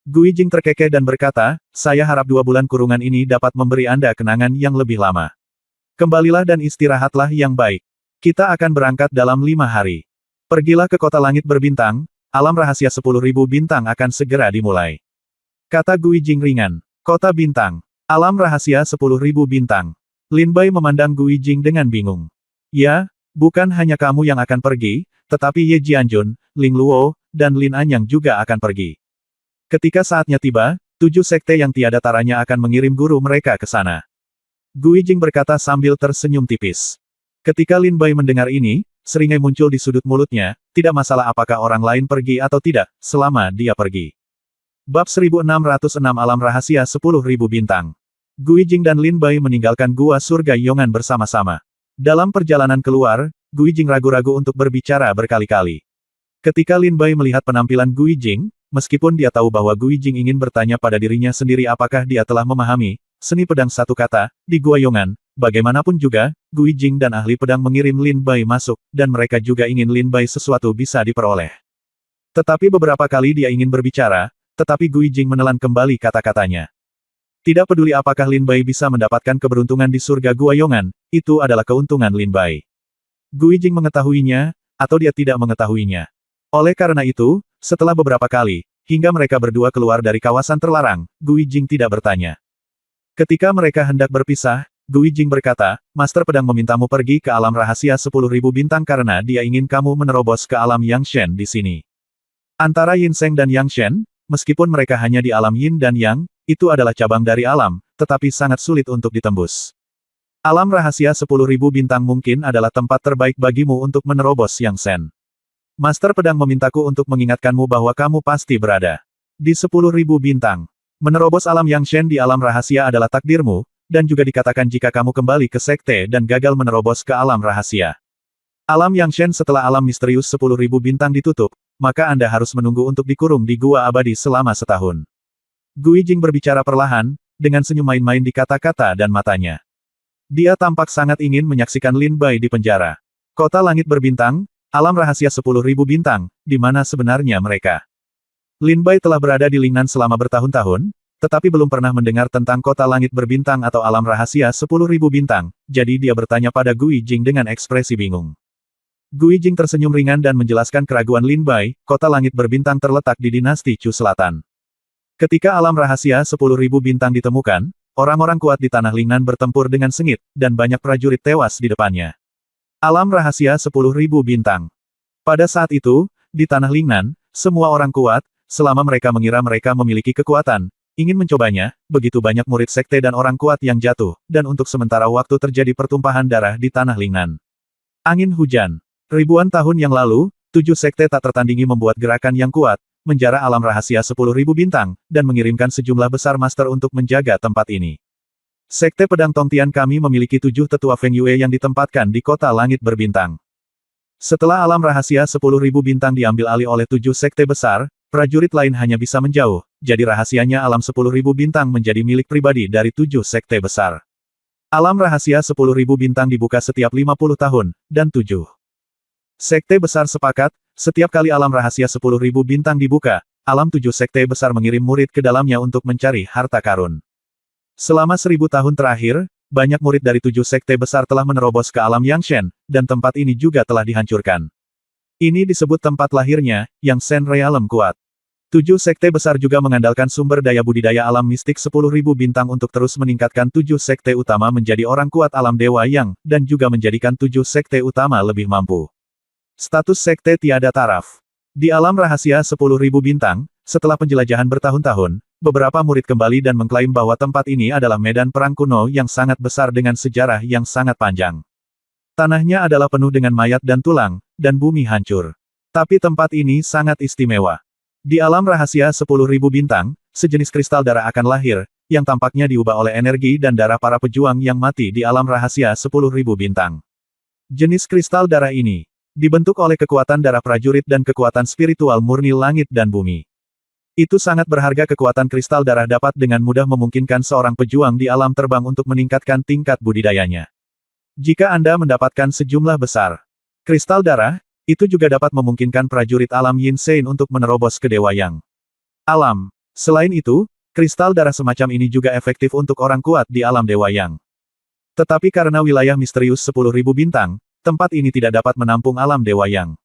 Gui Jing terkekeh dan berkata, saya harap 2 bulan kurungan ini dapat memberi Anda kenangan yang lebih lama. Kembalilah dan istirahatlah yang baik. Kita akan berangkat dalam 5 hari. Pergilah ke kota langit berbintang, alam rahasia 10.000 bintang akan segera dimulai. Kata Gui Jing ringan. Kota bintang. Alam rahasia 10.000 bintang. Lin Bai memandang Gui Jing dengan bingung. Ya, bukan hanya kamu yang akan pergi, tetapi Ye Jianjun, Ling Luo, dan Lin Anyang juga akan pergi. Ketika saatnya tiba, 7 sekte yang tiada taranya akan mengirim guru mereka ke sana. Gui Jing berkata sambil tersenyum tipis. Ketika Lin Bai mendengar ini, seringai muncul di sudut mulutnya, tidak masalah apakah orang lain pergi atau tidak, selama dia pergi. Bab 1606 Alam Rahasia 10.000 Bintang. Gui Jing dan Lin Bai meninggalkan gua surga Yongan bersama-sama. Dalam perjalanan keluar, Gui Jing ragu-ragu untuk berbicara berkali-kali. Ketika Lin Bai melihat penampilan Gui Jing, meskipun dia tahu bahwa Gui Jing ingin bertanya pada dirinya sendiri apakah dia telah memahami seni pedang satu kata di Gua Yongan, bagaimanapun juga, Gui Jing dan ahli pedang mengirim Lin Bai masuk, dan mereka juga ingin Lin Bai sesuatu bisa diperoleh. Tetapi beberapa kali dia ingin berbicara, tetapi Gui Jing menelan kembali kata-katanya. Tidak peduli apakah Lin Bai bisa mendapatkan keberuntungan di surga Gua Yongan, itu adalah keuntungan Lin Bai. Gui Jing mengetahuinya, atau dia tidak mengetahuinya. Oleh karena itu, setelah beberapa kali, hingga mereka berdua keluar dari kawasan terlarang, Gui Jing tidak bertanya. Ketika mereka hendak berpisah, Gui Jing berkata, Master Pedang memintamu pergi ke alam rahasia 10.000 bintang karena dia ingin kamu menerobos ke alam Yang Shen di sini. Antara Yin Sheng dan Yang Shen, meskipun mereka hanya di alam Yin dan Yang, itu adalah cabang dari alam, tetapi sangat sulit untuk ditembus. Alam rahasia 10.000 bintang mungkin adalah tempat terbaik bagimu untuk menerobos Yang Shen. Master Pedang memintaku untuk mengingatkanmu bahwa kamu pasti berada di 10.000 bintang. Menerobos alam Yang Shen di alam rahasia adalah takdirmu, dan juga dikatakan jika kamu kembali ke sekte dan gagal menerobos ke alam rahasia. Alam Yang Shen setelah alam misterius 10.000 bintang ditutup, maka Anda harus menunggu untuk dikurung di gua abadi selama setahun. Gui Jing berbicara perlahan, dengan senyum main-main di kata-kata dan matanya. Dia tampak sangat ingin menyaksikan Lin Bai di penjara. Kota Langit Berbintang, alam rahasia 10.000 bintang, di mana sebenarnya mereka. Lin Bai telah berada di Lingnan selama bertahun-tahun, tetapi belum pernah mendengar tentang Kota Langit Berbintang atau alam rahasia 10.000 bintang, jadi dia bertanya pada Gui Jing dengan ekspresi bingung. Gui Jing tersenyum ringan dan menjelaskan keraguan Lin Bai, Kota Langit Berbintang terletak di dinasti Chu Selatan. Ketika alam rahasia 10.000 bintang ditemukan, orang-orang kuat di Tanah Lingnan bertempur dengan sengit, dan banyak prajurit tewas di depannya. Alam rahasia 10.000 bintang. Pada saat itu, di Tanah Lingnan, semua orang kuat, selama mereka mengira mereka memiliki kekuatan, ingin mencobanya, begitu banyak murid sekte dan orang kuat yang jatuh, dan untuk sementara waktu terjadi pertumpahan darah di Tanah Lingnan. Angin hujan. Ribuan tahun yang lalu, 7 sekte tak tertandingi membuat gerakan yang kuat, menjara alam rahasia 10.000 bintang, dan mengirimkan sejumlah besar master untuk menjaga tempat ini. Sekte Pedang Tongtian kami memiliki 7 tetua Feng Yue yang ditempatkan di Kota Langit Berbintang. Setelah alam rahasia 10.000 bintang diambil alih oleh 7 sekte besar, prajurit lain hanya bisa menjauh, jadi rahasianya alam 10.000 bintang menjadi milik pribadi dari 7 sekte besar. Alam rahasia 10.000 bintang dibuka setiap 50 tahun, dan 7 sekte besar sepakat, setiap kali alam rahasia 10.000 bintang dibuka, alam 7 sekte besar mengirim murid ke dalamnya untuk mencari harta karun. Selama 1000 tahun terakhir, banyak murid dari 7 sekte besar telah menerobos ke alam Yang Shen, dan tempat ini juga telah dihancurkan. Ini disebut tempat lahirnya, Yang Shen Realm kuat. 7 sekte besar juga mengandalkan sumber daya budidaya alam mistik 10.000 bintang untuk terus meningkatkan 7 sekte utama menjadi orang kuat alam Dewa Yang, dan juga menjadikan 7 sekte utama lebih mampu. Status sekte tiada taraf. Di alam rahasia 10.000 bintang, setelah penjelajahan bertahun-tahun, beberapa murid kembali dan mengklaim bahwa tempat ini adalah medan perang kuno yang sangat besar dengan sejarah yang sangat panjang. Tanahnya adalah penuh dengan mayat dan tulang, dan bumi hancur. Tapi tempat ini sangat istimewa. Di alam rahasia 10.000 bintang, sejenis kristal darah akan lahir, yang tampaknya diubah oleh energi dan darah para pejuang yang mati di alam rahasia 10.000 bintang. Jenis kristal darah ini dibentuk oleh kekuatan darah prajurit dan kekuatan spiritual murni langit dan bumi. Itu sangat berharga. Kekuatan kristal darah dapat dengan mudah memungkinkan seorang pejuang di alam terbang untuk meningkatkan tingkat budidayanya. Jika Anda mendapatkan sejumlah besar kristal darah, itu juga dapat memungkinkan prajurit alam Yin Sein untuk menerobos ke Dewa Yang alam. Selain itu, kristal darah semacam ini juga efektif untuk orang kuat di alam Dewa Yang. Tetapi karena wilayah misterius 10.000 bintang, tempat ini tidak dapat menampung alam Dewa Yang.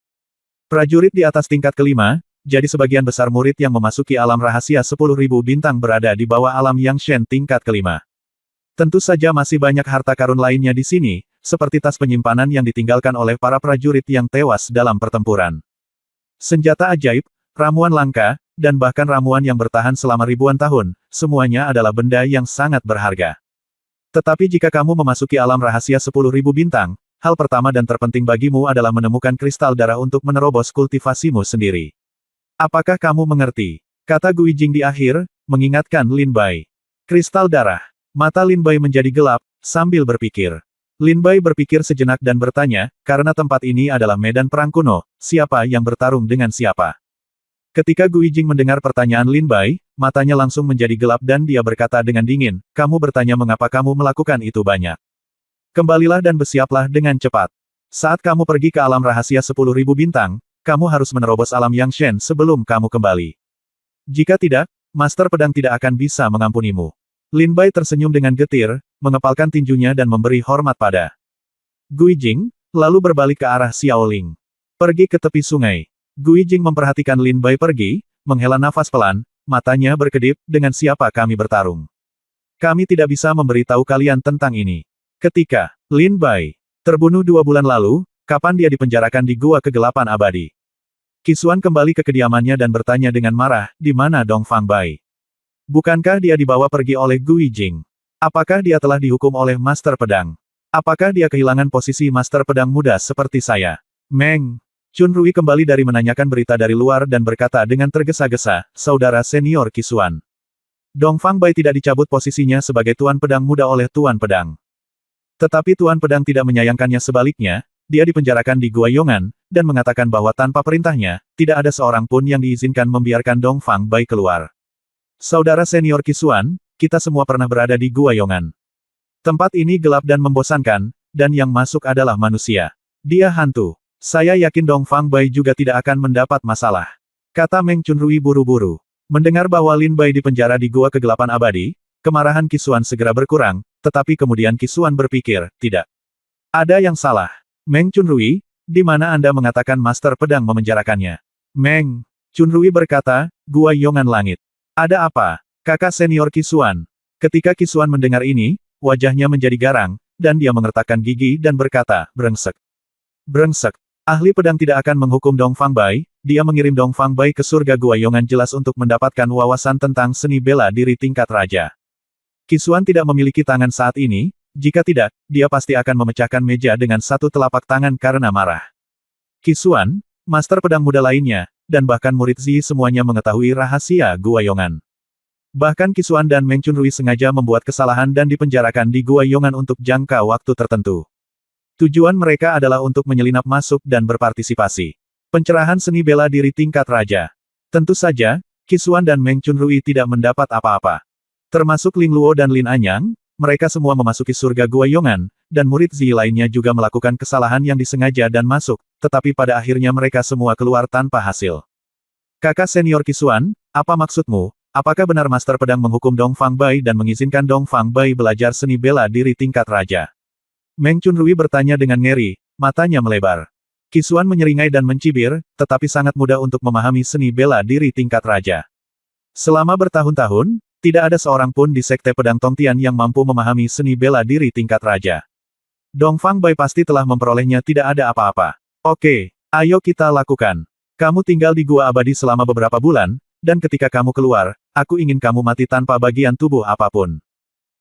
Prajurit di atas tingkat kelima, jadi sebagian besar murid yang memasuki alam rahasia 10.000 bintang berada di bawah alam Yang Shen tingkat kelima. Tentu saja masih banyak harta karun lainnya di sini, seperti tas penyimpanan yang ditinggalkan oleh para prajurit yang tewas dalam pertempuran. Senjata ajaib, ramuan langka, dan bahkan ramuan yang bertahan selama ribuan tahun, semuanya adalah benda yang sangat berharga. Tetapi jika kamu memasuki alam rahasia 10.000 bintang, hal pertama dan terpenting bagimu adalah menemukan kristal darah untuk menerobos kultivasimu sendiri. Apakah kamu mengerti? Kata Gui Jing di akhir, mengingatkan Lin Bai. Kristal darah. Mata Lin Bai menjadi gelap, sambil berpikir. Lin Bai berpikir sejenak dan bertanya, karena tempat ini adalah medan perang kuno, siapa yang bertarung dengan siapa? Ketika Gui Jing mendengar pertanyaan Lin Bai, matanya langsung menjadi gelap dan dia berkata dengan dingin, kamu bertanya mengapa kamu melakukan itu banyak. Kembalilah dan bersiaplah dengan cepat. Saat kamu pergi ke alam rahasia 10.000 bintang, kamu harus menerobos alam Yang Shen sebelum kamu kembali. Jika tidak, Master Pedang tidak akan bisa mengampunimu. Lin Bai tersenyum dengan getir, mengepalkan tinjunya dan memberi hormat pada Gui Jing, lalu berbalik ke arah Xiao Ling. Pergi ke tepi sungai. Gui Jing memperhatikan Lin Bai pergi, menghela nafas pelan, matanya berkedip, dengan siapa kami bertarung. Kami tidak bisa memberitahu kalian tentang ini. Ketika Lin Bai terbunuh 2 bulan lalu, kapan dia dipenjarakan di Gua Kegelapan Abadi? Qisuan kembali ke kediamannya dan bertanya dengan marah, di mana Dongfang Bai? Bukankah dia dibawa pergi oleh Gui Jing? Apakah dia telah dihukum oleh Master Pedang? Apakah dia kehilangan posisi Master Pedang muda seperti saya? Meng. Chunrui kembali dari menanyakan berita dari luar dan berkata dengan tergesa-gesa, saudara senior Qisuan. Dongfang Bai tidak dicabut posisinya sebagai Tuan Pedang Muda oleh Tuan Pedang. Tetapi Tuan Pedang tidak menyayangkannya, sebaliknya, dia dipenjarakan di Gua Yongan, dan mengatakan bahwa tanpa perintahnya, tidak ada seorang pun yang diizinkan membiarkan Dongfang Bai keluar. Saudara senior Qisuan, kita semua pernah berada di Gua Yongan. Tempat ini gelap dan membosankan, dan yang masuk adalah manusia. Dia hantu. Saya yakin Dongfang Bai juga tidak akan mendapat masalah. Kata Meng Chunrui buru-buru. Mendengar bahwa Lin Bai dipenjara di Gua Kegelapan Abadi, kemarahan Qisuan segera berkurang, tetapi kemudian Qisuan berpikir, tidak. Ada yang salah. Meng Chunrui, di mana Anda mengatakan Master Pedang memenjarakannya? Meng Chunrui berkata, Gua Yongan Langit. Ada apa, kakak senior Qisuan? Ketika Qisuan mendengar ini, wajahnya menjadi garang, dan dia mengertakkan gigi dan berkata, brengsek. Brengsek. Ahli pedang tidak akan menghukum Dongfang Bai, dia mengirim Dongfang Bai ke surga Gua Yongan jelas untuk mendapatkan wawasan tentang seni bela diri tingkat raja. Qisuan tidak memiliki tangan saat ini, jika tidak, dia pasti akan memecahkan meja dengan satu telapak tangan karena marah. Qisuan, master pedang muda lainnya, dan bahkan murid Zi semuanya mengetahui rahasia Gua Yongan. Bahkan Qisuan dan Meng Chunrui sengaja membuat kesalahan dan dipenjarakan di Gua Yongan untuk jangka waktu tertentu. Tujuan mereka adalah untuk menyelinap masuk dan berpartisipasi. Pencerahan seni bela diri tingkat raja. Tentu saja, Qisuan dan Meng Chunrui tidak mendapat apa-apa. Termasuk Ling Luo dan Lin Anyang, mereka semua memasuki surga Gua Yongan, dan murid Zi lainnya juga melakukan kesalahan yang disengaja dan masuk, tetapi pada akhirnya mereka semua keluar tanpa hasil. Kakak senior Qisuan, apa maksudmu? Apakah benar Master Pedang menghukum Dongfang Bai dan mengizinkan Dongfang Bai belajar seni bela diri tingkat raja? Meng Chunrui bertanya dengan ngeri, matanya melebar. Qisuan menyeringai dan mencibir, tetapi sangat mudah untuk memahami seni bela diri tingkat raja. Selama bertahun-tahun, tidak ada seorang pun di Sekte Pedang Tongtian yang mampu memahami seni bela diri tingkat raja. Dongfang Bai pasti telah memperolehnya, tidak ada apa-apa. Oke, ayo kita lakukan. Kamu tinggal di Gua Abadi selama beberapa bulan, dan ketika kamu keluar, aku ingin kamu mati tanpa bagian tubuh apapun.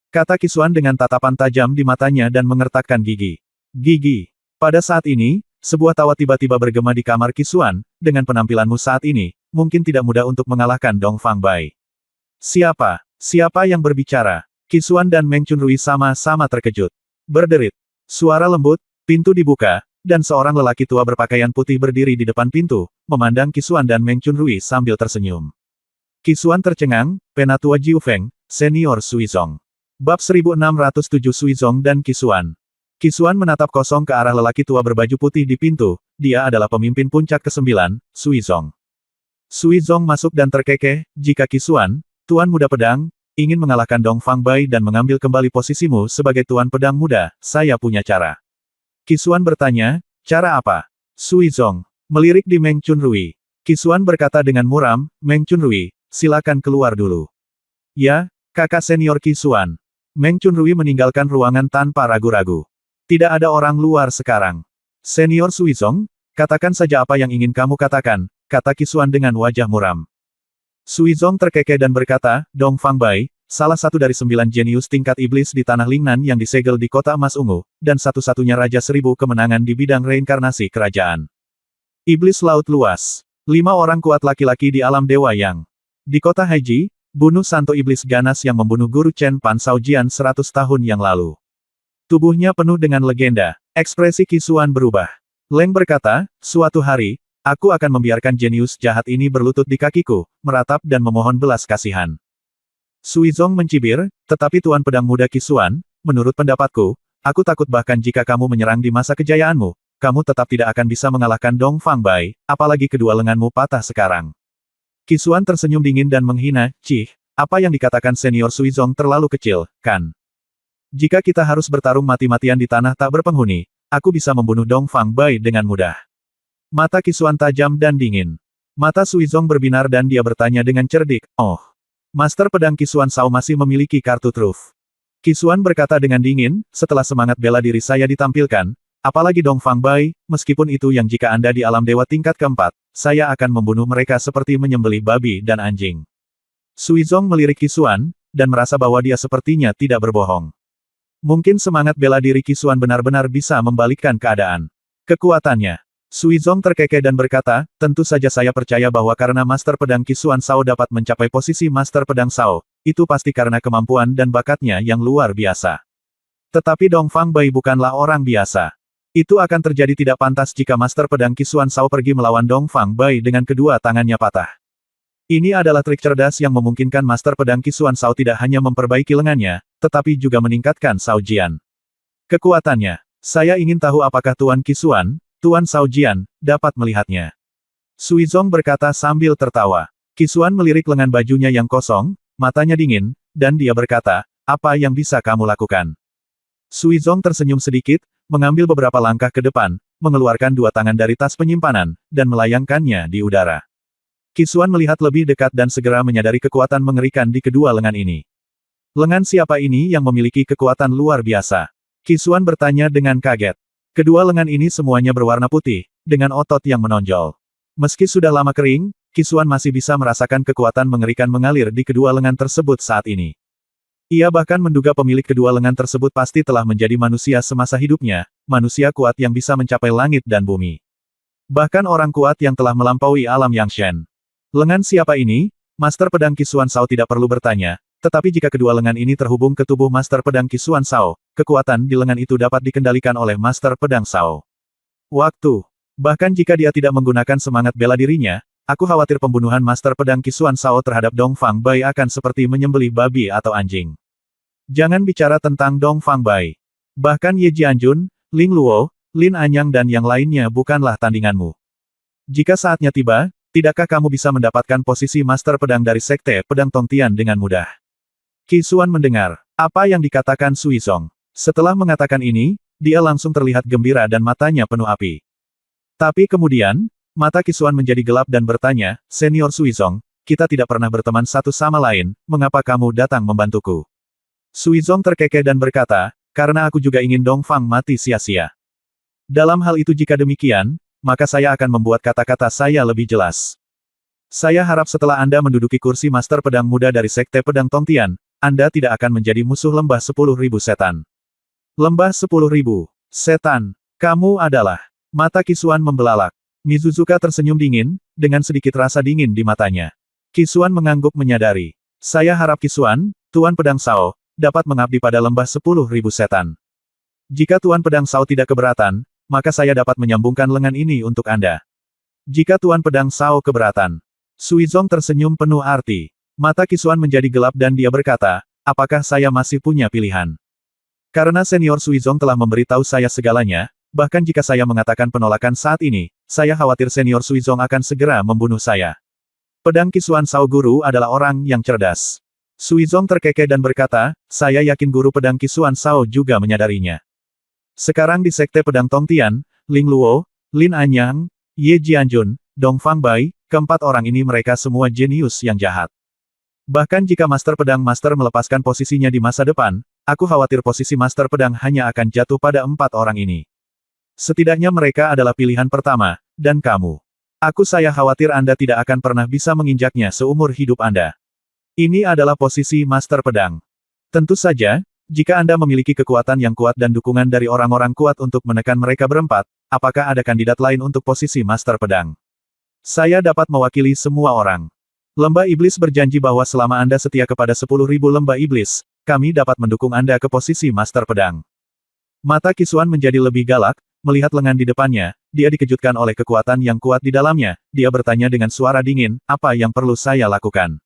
Kata Qisuan dengan tatapan tajam di matanya dan mengertakkan gigi. Gigi. Pada saat ini, sebuah tawa tiba-tiba bergema di kamar Qisuan, dengan penampilanmu saat ini, mungkin tidak mudah untuk mengalahkan Dongfang Bai. Siapa? Siapa yang berbicara? Qisuan dan Meng Chunrui sama-sama terkejut. Berderit. Suara lembut, pintu dibuka, dan seorang lelaki tua berpakaian putih berdiri di depan pintu, memandang Qisuan dan Meng Chunrui sambil tersenyum. Qisuan tercengang, Penatua Jiu Feng, senior Suizong. Bab 1607 Suizong dan Qisuan. Qisuan menatap kosong ke arah lelaki tua berbaju putih di pintu, dia adalah pemimpin puncak ke-9, Suizong. Suizong masuk dan terkekeh, jika Qisuan, Tuan Muda Pedang, ingin mengalahkan Dongfang Bai dan mengambil kembali posisimu sebagai Tuan Pedang Muda, saya punya cara. Qisuan bertanya, cara apa? Suizong melirik di Meng Chunrui. Qisuan berkata dengan muram, Meng Chunrui, silakan keluar dulu. Ya, kakak senior Qisuan. Meng Chunrui meninggalkan ruangan tanpa ragu-ragu. Tidak ada orang luar sekarang. Senior Suizong, katakan saja apa yang ingin kamu katakan, kata Qisuan dengan wajah muram. Suizong terkekeh dan berkata, Dongfang Bai, salah satu dari 9 jenius tingkat iblis di Tanah Lingnan yang disegel di Kota Emas Ungu, dan satu-satunya Raja 1000 kemenangan di bidang reinkarnasi kerajaan. Iblis Laut Luas. 5 orang kuat laki-laki di alam Dewa Yang. Di kota Haiji, bunuh santo iblis ganas yang membunuh guru Chen Pan Shaojian 100 tahun yang lalu. Tubuhnya penuh dengan legenda. Ekspresi Qisuan berubah. Leng berkata, suatu hari, aku akan membiarkan jenius jahat ini berlutut di kakiku, meratap dan memohon belas kasihan. Suizong mencibir, tetapi Tuan Pedang Muda Qisuan, menurut pendapatku, aku takut bahkan jika kamu menyerang di masa kejayaanmu, kamu tetap tidak akan bisa mengalahkan Dongfang Bai, apalagi kedua lenganmu patah sekarang. Qisuan tersenyum dingin dan menghina, cih, apa yang dikatakan senior Suizong terlalu kecil, kan? Jika kita harus bertarung mati-matian di tanah tak berpenghuni, aku bisa membunuh Dongfang Bai dengan mudah. Mata Qisuan tajam dan dingin. Mata Suizong berbinar dan dia bertanya dengan cerdik, "Oh, Master Pedang Qisuan Shao masih memiliki kartu truf." Qisuan berkata dengan dingin, "Setelah semangat bela diri saya ditampilkan, apalagi Dongfang Bai, meskipun itu yang jika Anda di alam dewa tingkat keempat, saya akan membunuh mereka seperti menyembelih babi dan anjing." Suizong melirik Qisuan, dan merasa bahwa dia sepertinya tidak berbohong. Mungkin semangat bela diri Qisuan benar-benar bisa membalikkan keadaan. Kekuatannya. Suizong terkekeh dan berkata, "Tentu saja saya percaya bahwa karena Master Pedang Qisuan Shao dapat mencapai posisi Master Pedang Shao, itu pasti karena kemampuan dan bakatnya yang luar biasa. Tetapi Dongfang Bai bukanlah orang biasa. Itu akan terjadi tidak pantas jika Master Pedang Qisuan Shao pergi melawan Dongfang Bai dengan kedua tangannya patah. Ini adalah trik cerdas yang memungkinkan Master Pedang Qisuan Shao tidak hanya memperbaiki lengannya, tetapi juga meningkatkan Shao Jian. Kekuatannya. Saya ingin tahu apakah Tuan Qisuan, Tuan Shao Jian, dapat melihatnya." Suizong berkata sambil tertawa. Qisuan melirik lengan bajunya yang kosong, matanya dingin, dan dia berkata, "Apa yang bisa kamu lakukan?" Suizong tersenyum sedikit, mengambil beberapa langkah ke depan, mengeluarkan dua tangan dari tas penyimpanan, dan melayangkannya di udara. Qisuan melihat lebih dekat dan segera menyadari kekuatan mengerikan di kedua lengan ini. Lengan siapa ini yang memiliki kekuatan luar biasa? Qisuan bertanya dengan kaget. Kedua lengan ini semuanya berwarna putih, dengan otot yang menonjol. Meski sudah lama kering, Qisuan masih bisa merasakan kekuatan mengerikan mengalir di kedua lengan tersebut saat ini. Ia bahkan menduga pemilik kedua lengan tersebut pasti telah menjadi manusia semasa hidupnya, manusia kuat yang bisa mencapai langit dan bumi. Bahkan orang kuat yang telah melampaui alam Yangshen. Lengan siapa ini? Master Pedang Qisuan Shao tidak perlu bertanya, tetapi jika kedua lengan ini terhubung ke tubuh Master Pedang Qisuan Shao, kekuatan di lengan itu dapat dikendalikan oleh Master Pedang Shao. Waktu. Bahkan jika dia tidak menggunakan semangat bela dirinya, aku khawatir pembunuhan Master Pedang Qisuan Shao terhadap Dongfang Bai akan seperti menyembelih babi atau anjing. Jangan bicara tentang Dongfang Bai. Bahkan Ye Jianjun, Ling Luo, Lin Anyang dan yang lainnya bukanlah tandinganmu. Jika saatnya tiba, tidakkah kamu bisa mendapatkan posisi Master Pedang dari Sekte Pedang Tongtian dengan mudah? Qisuan mendengar apa yang dikatakan Suizong. Setelah mengatakan ini, dia langsung terlihat gembira dan matanya penuh api. Tapi kemudian, mata Qisuan menjadi gelap dan bertanya, "Senior Suizong, kita tidak pernah berteman satu sama lain, mengapa kamu datang membantuku?" Suizong terkekeh dan berkata, "Karena aku juga ingin Dongfang mati sia-sia. Dalam hal itu jika demikian, maka saya akan membuat kata-kata saya lebih jelas. Saya harap setelah Anda menduduki kursi Master Pedang Muda dari Sekte Pedang Tongtian, Anda tidak akan menjadi musuh lembah 10.000 setan." Lembah 10.000 setan. Kamu adalah. Mata Qisuan membelalak. Mizuzuka tersenyum dingin, dengan sedikit rasa dingin di matanya. Qisuan mengangguk menyadari. Saya harap Qisuan, Tuan Pedang Shao, dapat mengabdi pada lembah 10.000 setan. Jika Tuan Pedang Shao tidak keberatan, maka saya dapat menyambungkan lengan ini untuk Anda. Jika Tuan Pedang Shao keberatan. Suizong tersenyum penuh arti. Mata Qisuan menjadi gelap dan dia berkata, "Apakah saya masih punya pilihan? Karena Senior Suizong telah memberitahu saya segalanya, bahkan jika saya mengatakan penolakan saat ini, saya khawatir Senior Suizong akan segera membunuh saya." Pedang Qisuan Shao Guru adalah orang yang cerdas. Suizong terkekeh dan berkata, "Saya yakin Guru Pedang Qisuan Shao juga menyadarinya." Sekarang di Sekte Pedang Tongtian, Ling Luo, Lin Anyang, Ye Jianjun, Dongfang Bai, keempat orang ini mereka semua jenius yang jahat. Bahkan jika Master Pedang Master melepaskan posisinya di masa depan, aku khawatir posisi Master Pedang hanya akan jatuh pada empat orang ini. Setidaknya mereka adalah pilihan pertama, dan kamu. Saya khawatir Anda tidak akan pernah bisa menginjaknya seumur hidup Anda. Ini adalah posisi Master Pedang. Tentu saja, jika Anda memiliki kekuatan yang kuat dan dukungan dari orang-orang kuat untuk menekan mereka berempat, apakah ada kandidat lain untuk posisi Master Pedang? Saya dapat mewakili semua orang. Lembah Iblis berjanji bahwa selama Anda setia kepada 10.000 lembah Iblis, kami dapat mendukung Anda ke posisi Master Pedang. Mata Qisuan menjadi lebih galak, melihat lengan di depannya, dia dikejutkan oleh kekuatan yang kuat di dalamnya, dia bertanya dengan suara dingin, "Apa yang perlu saya lakukan?"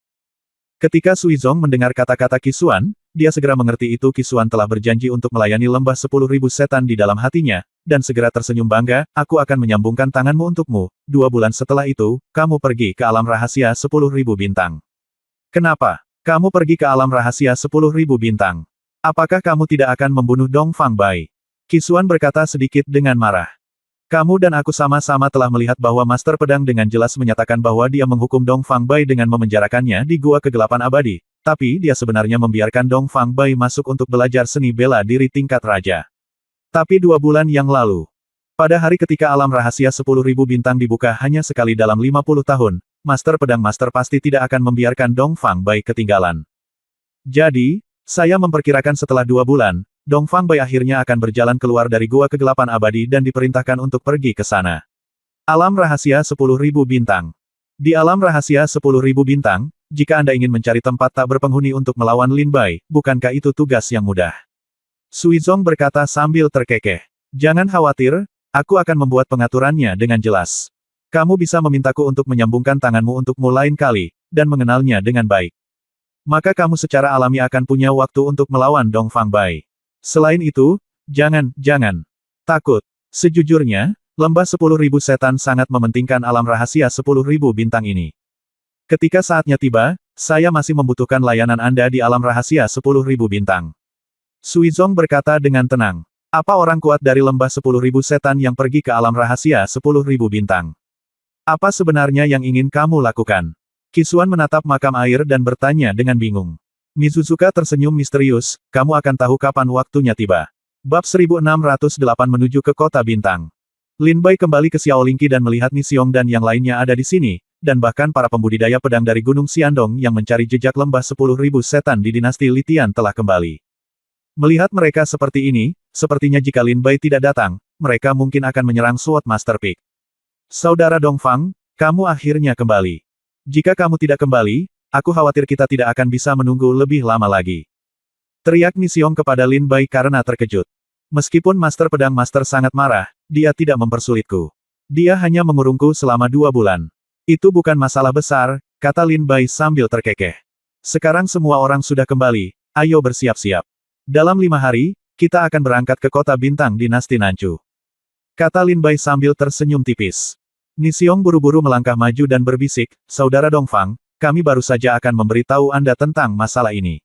Ketika Suizong mendengar kata-kata Qisuan, dia segera mengerti itu Qisuan telah berjanji untuk melayani lembah 10.000 setan di dalam hatinya, dan segera tersenyum bangga, "Aku akan menyambungkan tanganmu untukmu, 2 bulan setelah itu, kamu pergi ke alam rahasia 10.000 bintang." "Kenapa? Kamu pergi ke alam rahasia 10.000 bintang? Apakah kamu tidak akan membunuh Dongfang Bai?" Qisuan berkata sedikit dengan marah. Kamu dan aku sama-sama telah melihat bahwa Master Pedang dengan jelas menyatakan bahwa dia menghukum Dong Fang Bai dengan memenjarakannya di Gua Kegelapan Abadi, tapi dia sebenarnya membiarkan Dong Fang Bai masuk untuk belajar seni bela diri tingkat raja. Tapi 2 bulan yang lalu, pada hari ketika alam rahasia 10.000 bintang dibuka hanya sekali dalam 50 tahun, Master Pedang Master pasti tidak akan membiarkan Dong Fang Bai ketinggalan. Jadi, saya memperkirakan setelah 2 bulan, Dong Fang Bai akhirnya akan berjalan keluar dari Gua Kegelapan Abadi dan diperintahkan untuk pergi ke sana. Alam Rahasia 10.000 Bintang. Di Alam Rahasia 10.000 Bintang, jika Anda ingin mencari tempat tak berpenghuni untuk melawan Lin Bai, bukankah itu tugas yang mudah? Suizong berkata sambil terkekeh. Jangan khawatir, aku akan membuat pengaturannya dengan jelas. Kamu bisa memintaku untuk menyambungkan tanganmu untukmu lain kali, dan mengenalnya dengan baik. Maka kamu secara alami akan punya waktu untuk melawan Dong Fang Bai. Selain itu, jangan takut. Sejujurnya, lembah 10.000 setan sangat mementingkan alam rahasia 10.000 bintang ini. Ketika saatnya tiba, saya masih membutuhkan layanan Anda di alam rahasia 10.000 bintang. Suizong berkata dengan tenang. Apa orang kuat dari lembah 10.000 setan yang pergi ke alam rahasia 10.000 bintang? Apa sebenarnya yang ingin kamu lakukan? Qisuan menatap makam air dan bertanya dengan bingung. Mizuzuka tersenyum misterius, kamu akan tahu kapan waktunya tiba. Bab 1608 menuju ke kota bintang. Lin Bai kembali ke Xiaolingqi dan melihat Ni Xiong dan yang lainnya ada di sini, dan bahkan para pembudidaya pedang dari Gunung Xiandong yang mencari jejak lembah 10.000 setan di dinasti Litian telah kembali. Melihat mereka seperti ini, sepertinya jika Lin Bai tidak datang, mereka mungkin akan menyerang Sword Master Peak. Saudara Dongfang, kamu akhirnya kembali. Jika kamu tidak kembali, aku khawatir kita tidak akan bisa menunggu lebih lama lagi. Teriak Ni Xiong kepada Lin Bai karena terkejut. Meskipun Master Pedang Master sangat marah, dia tidak mempersulitku. Dia hanya mengurungku selama 2 bulan. Itu bukan masalah besar, kata Lin Bai sambil terkekeh. Sekarang semua orang sudah kembali, ayo bersiap-siap. Dalam 5 hari, kita akan berangkat ke kota bintang dinasti Nanchu. Kata Lin Bai sambil tersenyum tipis. Ni Xiong buru-buru melangkah maju dan berbisik, Saudara Dongfang, kami baru saja akan memberitahu Anda tentang masalah ini.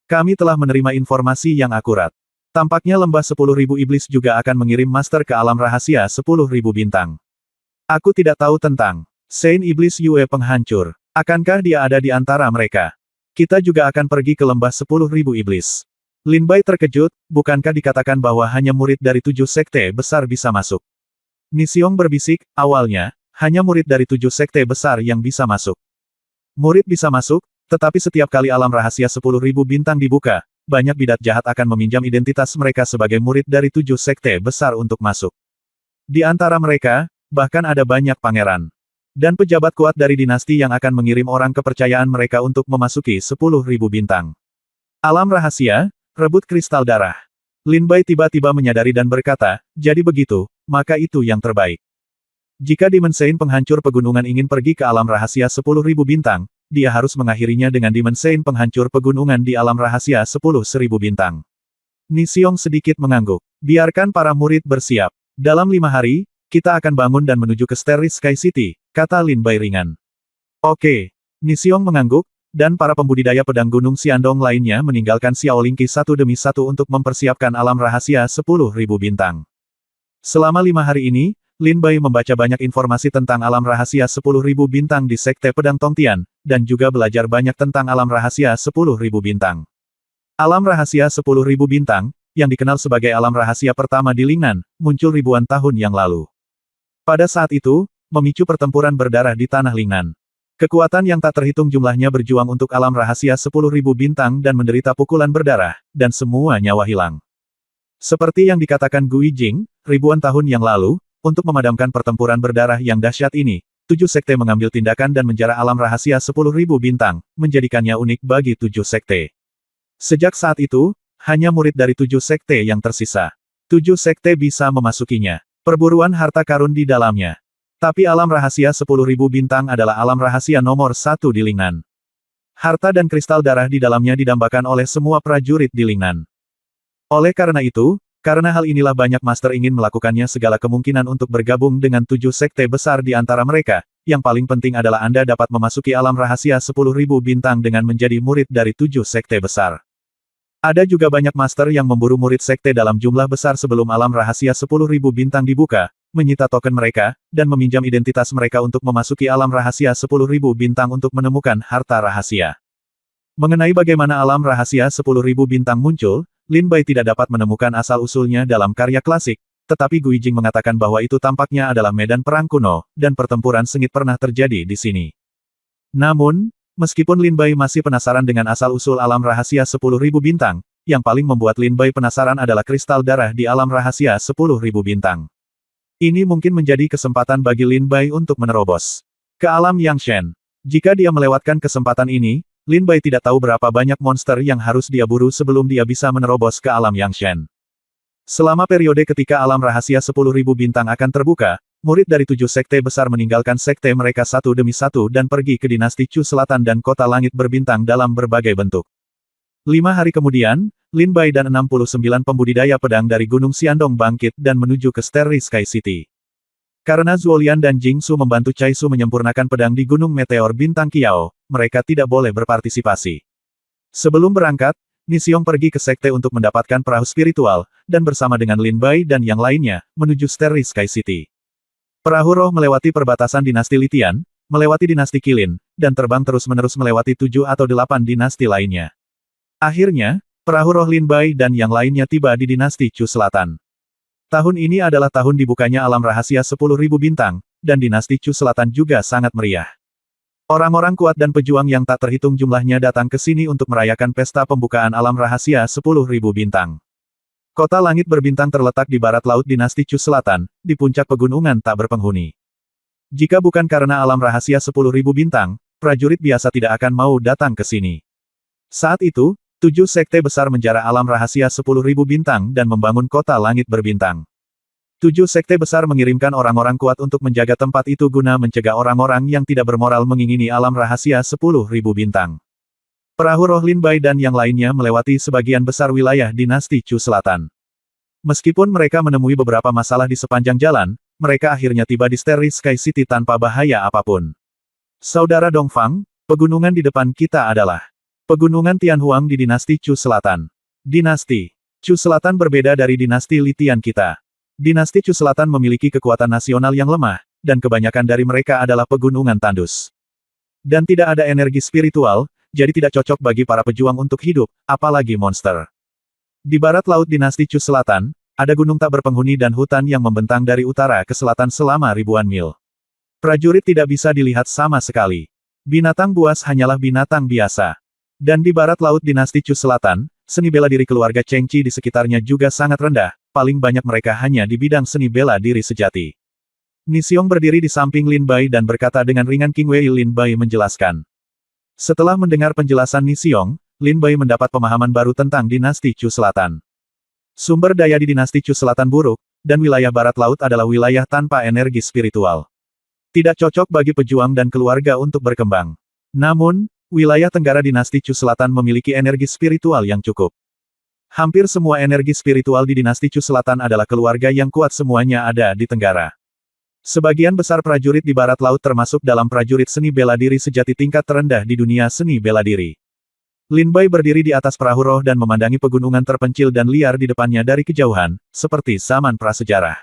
Kami telah menerima informasi yang akurat. Tampaknya lembah 10.000 iblis juga akan mengirim master ke alam rahasia 10.000 bintang. Aku tidak tahu tentang Saint Iblis Yue Penghancur. Akankah dia ada di antara mereka? Kita juga akan pergi ke lembah 10.000 iblis. Lin Bai terkejut, bukankah dikatakan bahwa hanya murid dari 7 sekte besar bisa masuk? Ni Xiong berbisik, awalnya, hanya murid dari 7 sekte besar yang bisa masuk. Murid bisa masuk, tetapi setiap kali alam rahasia 10.000 bintang dibuka, banyak bidat jahat akan meminjam identitas mereka sebagai murid dari 7 sekte besar untuk masuk. Di antara mereka, bahkan ada banyak pangeran dan pejabat kuat dari dinasti yang akan mengirim orang kepercayaan mereka untuk memasuki 10.000 bintang. Alam rahasia, rebut kristal darah. Lin Bai tiba-tiba menyadari dan berkata, jadi begitu, maka itu yang terbaik. Jika Demon Saint penghancur pegunungan ingin pergi ke alam rahasia 10.000 bintang, dia harus mengakhirinya dengan Demon Saint penghancur pegunungan di alam rahasia 10.000 bintang. Ni Xiong sedikit mengangguk. Biarkan para murid bersiap. Dalam 5 hari, kita akan bangun dan menuju ke Starry Sky City, kata Lin Bai ringan. Oke. Ni Xiong mengangguk, dan para pembudidaya pedang Gunung Xiandong lainnya meninggalkan Xiaolingqi satu demi satu untuk mempersiapkan alam rahasia 10.000 bintang. Selama 5 hari ini, Lin Bai membaca banyak informasi tentang alam rahasia 10.000 bintang di Sekte Pedang Tongtian, dan juga belajar banyak tentang alam rahasia 10.000 bintang. Alam rahasia 10.000 bintang, yang dikenal sebagai alam rahasia pertama di Lingnan, muncul ribuan tahun yang lalu. Pada saat itu, memicu pertempuran berdarah di tanah Lingnan. Kekuatan yang tak terhitung jumlahnya berjuang untuk alam rahasia 10.000 bintang dan menderita pukulan berdarah, dan semua nyawa hilang. Seperti yang dikatakan Gui Jing, ribuan tahun yang lalu, untuk memadamkan pertempuran berdarah yang dahsyat ini, 7 sekte mengambil tindakan dan menjara alam rahasia 10.000 bintang, menjadikannya unik bagi 7 sekte. Sejak saat itu, hanya murid dari 7 sekte yang tersisa. 7 sekte bisa memasukinya. Perburuan harta karun di dalamnya. Tapi alam rahasia 10.000 bintang adalah alam rahasia nomor 1 di Lingnan. Harta dan kristal darah di dalamnya didambakan oleh semua prajurit di Lingnan. Oleh karena itu, karena hal inilah banyak master ingin melakukannya segala kemungkinan untuk bergabung dengan 7 sekte besar di antara mereka, yang paling penting adalah Anda dapat memasuki alam rahasia 10.000 bintang dengan menjadi murid dari 7 sekte besar. Ada juga banyak master yang memburu murid sekte dalam jumlah besar sebelum alam rahasia 10.000 bintang dibuka, menyita token mereka, dan meminjam identitas mereka untuk memasuki alam rahasia 10.000 bintang untuk menemukan harta rahasia. Mengenai bagaimana alam rahasia 10.000 bintang muncul, Lin Bai tidak dapat menemukan asal-usulnya dalam karya klasik, tetapi Gui Jing mengatakan bahwa itu tampaknya adalah medan perang kuno, dan pertempuran sengit pernah terjadi di sini. Namun, meskipun Lin Bai masih penasaran dengan asal-usul alam rahasia 10.000 bintang, yang paling membuat Lin Bai penasaran adalah kristal darah di alam rahasia 10.000 bintang. Ini mungkin menjadi kesempatan bagi Lin Bai untuk menerobos ke alam Yangshen. Jika dia melewatkan kesempatan ini, Lin Bai tidak tahu berapa banyak monster yang harus dia buru sebelum dia bisa menerobos ke alam Yangshen. Selama periode ketika alam rahasia 10.000 bintang akan terbuka, murid dari 7 sekte besar meninggalkan sekte mereka satu demi satu dan pergi ke dinasti Chu Selatan dan kota langit berbintang dalam berbagai bentuk. 5 hari kemudian, Lin Bai dan 69 pembudidaya pedang dari Gunung Xiandong bangkit dan menuju ke Starry Sky City. Karena Zuolian dan Jing Su membantu Cai Su menyempurnakan pedang di Gunung Meteor Bintang Kiao, mereka tidak boleh berpartisipasi. Sebelum berangkat, Nixiong pergi ke sekte untuk mendapatkan perahu spiritual, dan bersama dengan Lin Bai dan yang lainnya, menuju Starry Sky City. Perahu roh melewati perbatasan dinasti Litian, melewati dinasti Qilin, dan terbang terus-menerus melewati 7 atau 8 dinasti lainnya. Akhirnya, perahu roh Lin Bai dan yang lainnya tiba di dinasti Chu Selatan. Tahun ini adalah tahun dibukanya alam rahasia 10.000 bintang, dan dinasti Chu Selatan juga sangat meriah. Orang-orang kuat dan pejuang yang tak terhitung jumlahnya datang ke sini untuk merayakan pesta pembukaan alam rahasia 10.000 bintang. Kota langit berbintang terletak di barat laut dinasti Chu Selatan, di puncak pegunungan tak berpenghuni. Jika bukan karena alam rahasia 10.000 bintang, prajurit biasa tidak akan mau datang ke sini. Saat itu, 7 sekte besar menjara alam rahasia 10.000 bintang dan membangun kota langit berbintang. 7 sekte besar mengirimkan orang-orang kuat untuk menjaga tempat itu guna mencegah orang-orang yang tidak bermoral mengingini alam rahasia 10.000 bintang. Perahu roh Lin Bai dan yang lainnya melewati sebagian besar wilayah dinasti Chu Selatan. Meskipun mereka menemui beberapa masalah di sepanjang jalan, mereka akhirnya tiba di Starry Sky City tanpa bahaya apapun. Saudara Dongfang, pegunungan di depan kita adalah Pegunungan Tianhuang di dinasti Chu Selatan. Dinasti Chu Selatan berbeda dari dinasti Litian kita. Dinasti Chu Selatan memiliki kekuatan nasional yang lemah, dan kebanyakan dari mereka adalah pegunungan tandus. Dan tidak ada energi spiritual, jadi tidak cocok bagi para pejuang untuk hidup, apalagi monster. Di barat laut dinasti Chu Selatan, ada gunung tak berpenghuni dan hutan yang membentang dari utara ke selatan selama ribuan mil. Prajurit tidak bisa dilihat sama sekali. Binatang buas hanyalah binatang biasa. Dan di barat laut dinasti Chu Selatan, seni bela diri keluarga Cheng Qi di sekitarnya juga sangat rendah, paling banyak mereka hanya di bidang seni bela diri sejati. Nixiong berdiri di samping Lin Bai dan berkata dengan ringan. King Wei. Lin Bai menjelaskan. Setelah mendengar penjelasan Nixiong, Lin Bai mendapat pemahaman baru tentang dinasti Chu Selatan. Sumber daya di dinasti Chu Selatan buruk, dan wilayah barat laut adalah wilayah tanpa energi spiritual. Tidak cocok bagi pejuang dan keluarga untuk berkembang. Namun, wilayah tenggara dinasti Chu Selatan memiliki energi spiritual yang cukup. Hampir semua energi spiritual di dinasti Chu Selatan adalah keluarga yang kuat, semuanya ada di tenggara. Sebagian besar prajurit di barat laut termasuk dalam prajurit seni bela diri sejati tingkat terendah di dunia seni bela diri. Lin Bai berdiri di atas perahu roh dan memandangi pegunungan terpencil dan liar di depannya dari kejauhan, seperti zaman prasejarah.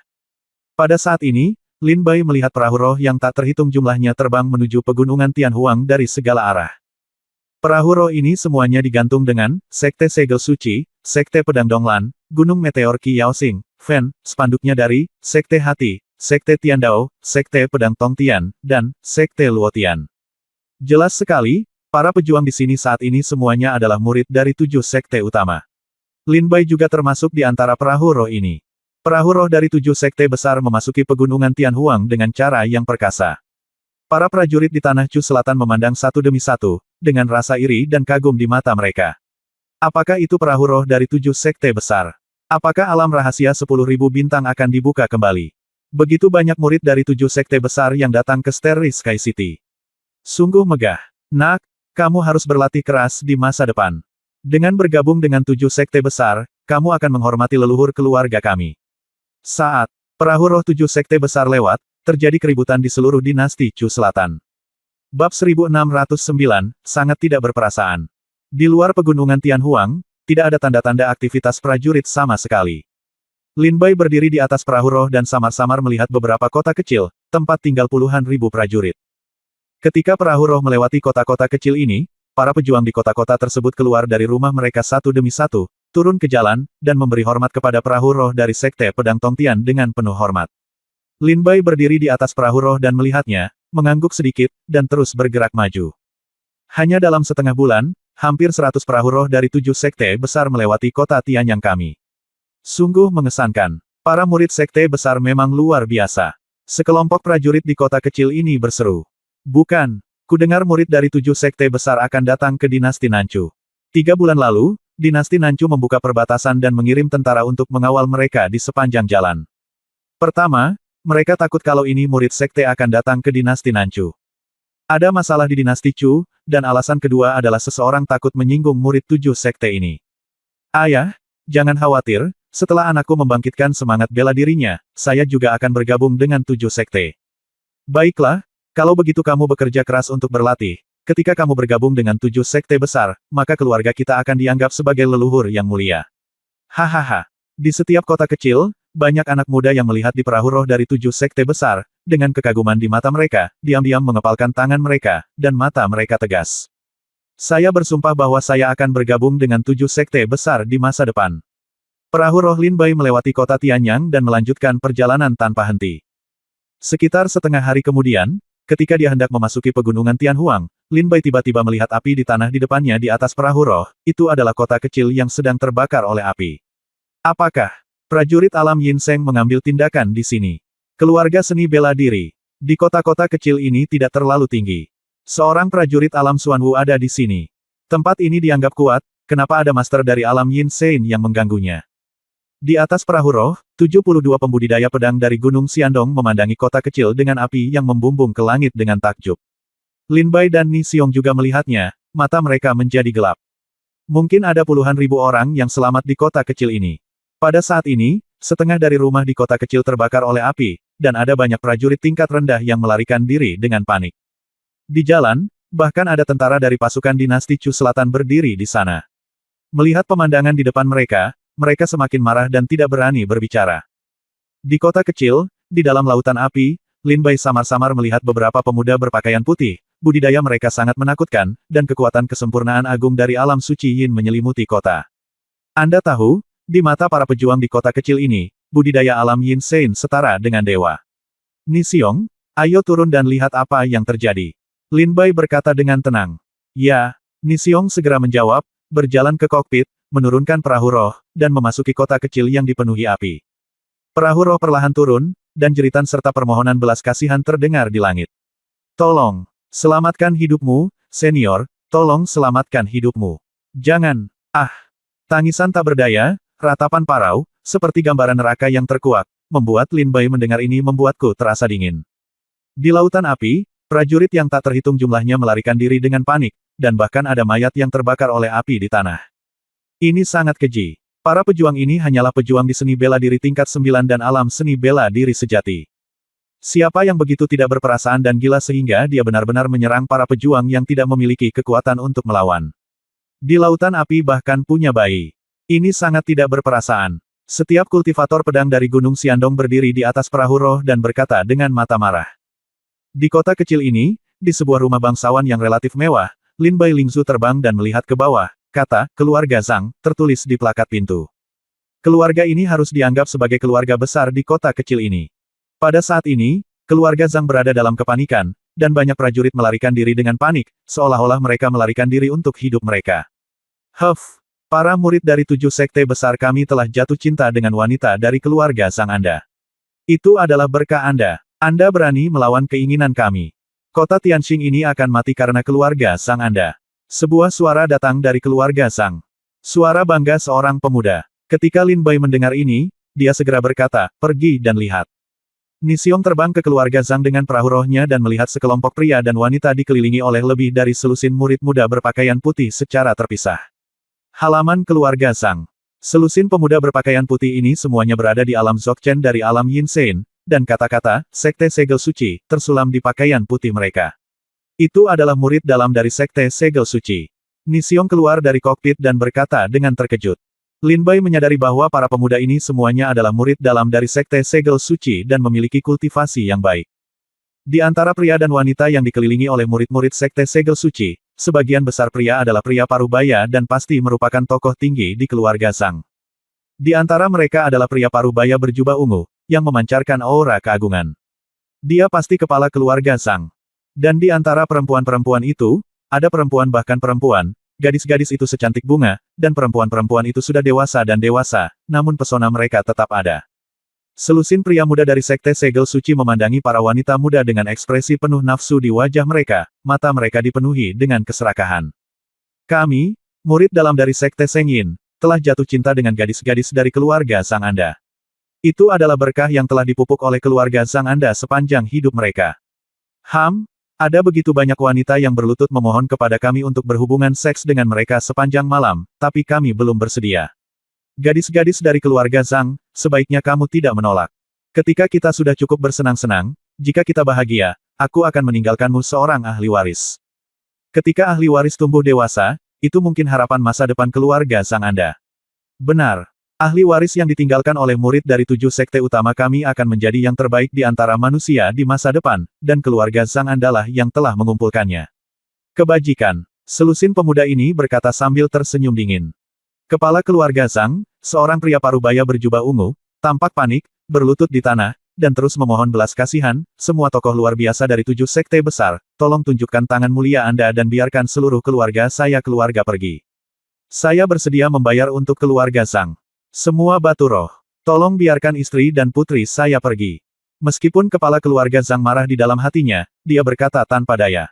Pada saat ini, Lin Bai melihat perahu roh yang tak terhitung jumlahnya terbang menuju pegunungan Tianhuang dari segala arah. Perahu roh ini semuanya digantung dengan Sekte Segel Suci, Sekte Pedang Donglan, Gunung Meteor Qi Yaoxing, Fen, spanduknya dari Sekte Hati, Sekte Tiandao, Sekte Pedang Tongtian, dan Sekte Luotian. Jelas sekali, para pejuang di sini saat ini semuanya adalah murid dari 7 sekte utama. Lin Bai juga termasuk di antara perahu roh ini. Perahu roh dari 7 sekte besar memasuki pegunungan Tianhuang dengan cara yang perkasa. Para prajurit di tanah Chu Selatan memandang satu demi satu, dengan rasa iri dan kagum di mata mereka. Apakah itu perahu roh dari 7 sekte besar? Apakah alam rahasia 10.000 bintang akan dibuka kembali? Begitu banyak murid dari 7 sekte besar yang datang ke Starry Sky City. Sungguh megah. Nak, kamu harus berlatih keras di masa depan. Dengan bergabung dengan 7 sekte besar, kamu akan menghormati leluhur keluarga kami. Saat perahu roh 7 sekte besar lewat, terjadi keributan di seluruh dinasti Chu Selatan. Bab 1609, sangat tidak berperasaan. Di luar pegunungan Tianhuang, tidak ada tanda-tanda aktivitas prajurit sama sekali. Lin Bai berdiri di atas perahu roh dan samar-samar melihat beberapa kota kecil, tempat tinggal puluhan ribu prajurit. Ketika perahu roh melewati kota-kota kecil ini, para pejuang di kota-kota tersebut keluar dari rumah mereka satu demi satu, turun ke jalan, dan memberi hormat kepada perahu roh dari Sekte Pedang Tongtian dengan penuh hormat. Lin Bai berdiri di atas perahu roh dan melihatnya, mengangguk sedikit, dan terus bergerak maju. Hanya dalam setengah bulan, hampir 100 perahu roh dari 7 sekte besar melewati kota Tianyang kami. Sungguh mengesankan. Para murid sekte besar memang luar biasa. Sekelompok prajurit di kota kecil ini berseru. Bukan, kudengar murid dari 7 sekte besar akan datang ke dinasti Nanchu. 3 bulan lalu, dinasti Nanchu membuka perbatasan dan mengirim tentara untuk mengawal mereka di sepanjang jalan. Pertama, mereka takut kalau ini murid sekte akan datang ke dinasti Nanchu. Ada masalah di dinasti Chu, dan alasan kedua adalah seseorang takut menyinggung murid 7 sekte ini. Ayah, jangan khawatir, setelah anakku membangkitkan semangat bela dirinya, saya juga akan bergabung dengan 7 sekte. Baiklah, kalau begitu kamu bekerja keras untuk berlatih. Ketika kamu bergabung dengan 7 sekte besar, maka keluarga kita akan dianggap sebagai leluhur yang mulia. Hahaha. Di setiap kota kecil, banyak anak muda yang melihat di perahu roh dari 7 sekte besar, dengan kekaguman di mata mereka, diam-diam mengepalkan tangan mereka, dan mata mereka tegas. Saya bersumpah bahwa saya akan bergabung dengan 7 sekte besar di masa depan. Perahu roh Lin Bai melewati kota Tianyang dan melanjutkan perjalanan tanpa henti. Sekitar setengah hari kemudian, ketika dia hendak memasuki pegunungan Tianhuang, Lin Bai tiba-tiba melihat api di tanah di depannya di atas perahu roh, itu adalah kota kecil yang sedang terbakar oleh api. Apakah prajurit alam Yinseng mengambil tindakan di sini? Keluarga seni bela diri. Di kota-kota kecil ini tidak terlalu tinggi. Seorang prajurit alam Xuanwu ada di sini. Tempat ini dianggap kuat, kenapa ada master dari alam Yinseng yang mengganggunya? Di atas perahu roh, 72 pembudidaya pedang dari Gunung Xiandong memandangi kota kecil dengan api yang membumbung ke langit dengan takjub. Lin Bai dan Ni Xiong juga melihatnya, mata mereka menjadi gelap. Mungkin ada puluhan ribu orang yang selamat di kota kecil ini. Pada saat ini, setengah dari rumah di kota kecil terbakar oleh api, dan ada banyak prajurit tingkat rendah yang melarikan diri dengan panik. Di jalan, bahkan ada tentara dari pasukan dinasti Chu Selatan berdiri di sana. Melihat pemandangan di depan mereka, mereka semakin marah dan tidak berani berbicara. Di kota kecil, di dalam lautan api, Lin Bai samar-samar melihat beberapa pemuda berpakaian putih, budidaya mereka sangat menakutkan, dan kekuatan kesempurnaan agung dari alam suci Yin menyelimuti kota. Anda tahu, di mata para pejuang di kota kecil ini, budidaya alam Yin Sein setara dengan dewa. Ni Xiong, ayo turun dan lihat apa yang terjadi. Lin Bai berkata dengan tenang. Ya, Ni Xiong segera menjawab, berjalan ke kokpit, menurunkan perahu roh, dan memasuki kota kecil yang dipenuhi api. Perahu roh perlahan turun, dan jeritan serta permohonan belas kasihan terdengar di langit. Tolong, selamatkan hidupmu, senior, tolong selamatkan hidupmu. Jangan, tangisan tak berdaya, ratapan parau, seperti gambaran neraka yang terkuak, membuat Lin Bai mendengar ini membuatku terasa dingin. Di lautan api, prajurit yang tak terhitung jumlahnya melarikan diri dengan panik, dan bahkan ada mayat yang terbakar oleh api di tanah. Ini sangat keji. Para pejuang ini hanyalah pejuang di seni bela diri tingkat 9 dan alam seni bela diri sejati. Siapa yang begitu tidak berperasaan dan gila sehingga dia benar-benar menyerang para pejuang yang tidak memiliki kekuatan untuk melawan. Di lautan api bahkan punya bayi. Ini sangat tidak berperasaan. Setiap kultivator pedang dari Gunung Xiandong berdiri di atas perahu roh dan berkata dengan mata marah. Di kota kecil ini, di sebuah rumah bangsawan yang relatif mewah, Lin Bai Lingzu terbang dan melihat ke bawah, kata, keluarga Zhang, tertulis di plakat pintu. Keluarga ini harus dianggap sebagai keluarga besar di kota kecil ini. Pada saat ini, keluarga Zhang berada dalam kepanikan, dan banyak prajurit melarikan diri dengan panik, seolah-olah mereka melarikan diri untuk hidup mereka. Para murid dari 7 sekte besar kami telah jatuh cinta dengan wanita dari keluarga Zhang Anda. Itu adalah berkah Anda. Anda berani melawan keinginan kami. Kota Tianxing ini akan mati karena keluarga Zhang Anda. Sebuah suara datang dari keluarga Zhang. Suara bangga seorang pemuda. Ketika Lin Bai mendengar ini, dia segera berkata, pergi dan lihat. Ni Xiong terbang ke keluarga Zhang dengan perahu rohnya dan melihat sekelompok pria dan wanita dikelilingi oleh lebih dari selusin murid muda berpakaian putih secara terpisah. Halaman keluarga Zhang. Selusin pemuda berpakaian putih ini semuanya berada di alam Dzogchen dari alam Yinseng, dan kata-kata, Sekte Segel Suci, tersulam di pakaian putih mereka. Itu adalah murid dalam dari Sekte Segel Suci. Nixiong keluar dari kokpit dan berkata dengan terkejut. Lin Bai menyadari bahwa para pemuda ini semuanya adalah murid dalam dari Sekte Segel Suci dan memiliki kultivasi yang baik. Di antara pria dan wanita yang dikelilingi oleh murid-murid Sekte Segel Suci, sebagian besar pria adalah pria parubaya dan pasti merupakan tokoh tinggi di keluarga Zhang. Di antara mereka adalah pria parubaya berjubah ungu, yang memancarkan aura keagungan. Dia pasti kepala keluarga Zhang. Dan di antara perempuan-perempuan itu, ada perempuan bahkan perempuan, gadis-gadis itu secantik bunga, dan perempuan-perempuan itu sudah dewasa dan dewasa, namun pesona mereka tetap ada. Selusin pria muda dari Sekte Segel Suci memandangi para wanita muda dengan ekspresi penuh nafsu di wajah mereka, mata mereka dipenuhi dengan keserakahan. Kami, murid dalam dari Sekte Sengyin, telah jatuh cinta dengan gadis-gadis dari keluarga Zhang Anda. Itu adalah berkah yang telah dipupuk oleh keluarga Zhang Anda sepanjang hidup mereka. Ada begitu banyak wanita yang berlutut memohon kepada kami untuk berhubungan seks dengan mereka sepanjang malam, tapi kami belum bersedia. Gadis-gadis dari keluarga Zhang, sebaiknya kamu tidak menolak. Ketika kita sudah cukup bersenang-senang, jika kita bahagia, aku akan meninggalkanmu seorang ahli waris. Ketika ahli waris tumbuh dewasa, itu mungkin harapan masa depan keluarga Zhang Anda. Benar. Ahli waris yang ditinggalkan oleh murid dari 7 sekte utama kami akan menjadi yang terbaik di antara manusia di masa depan, dan keluarga Zhang Anda lah yang telah mengumpulkannya. Kebajikan. Selusin pemuda ini berkata sambil tersenyum dingin. Kepala keluarga Zhang, seorang pria parubaya berjubah ungu, tampak panik, berlutut di tanah, dan terus memohon belas kasihan, semua tokoh luar biasa dari 7 sekte besar, tolong tunjukkan tangan mulia Anda dan biarkan seluruh keluarga saya keluarga pergi. Saya bersedia membayar untuk keluarga Zhang. Semua batu roh. Tolong biarkan istri dan putri saya pergi. Meskipun kepala keluarga Zhang marah di dalam hatinya, dia berkata tanpa daya.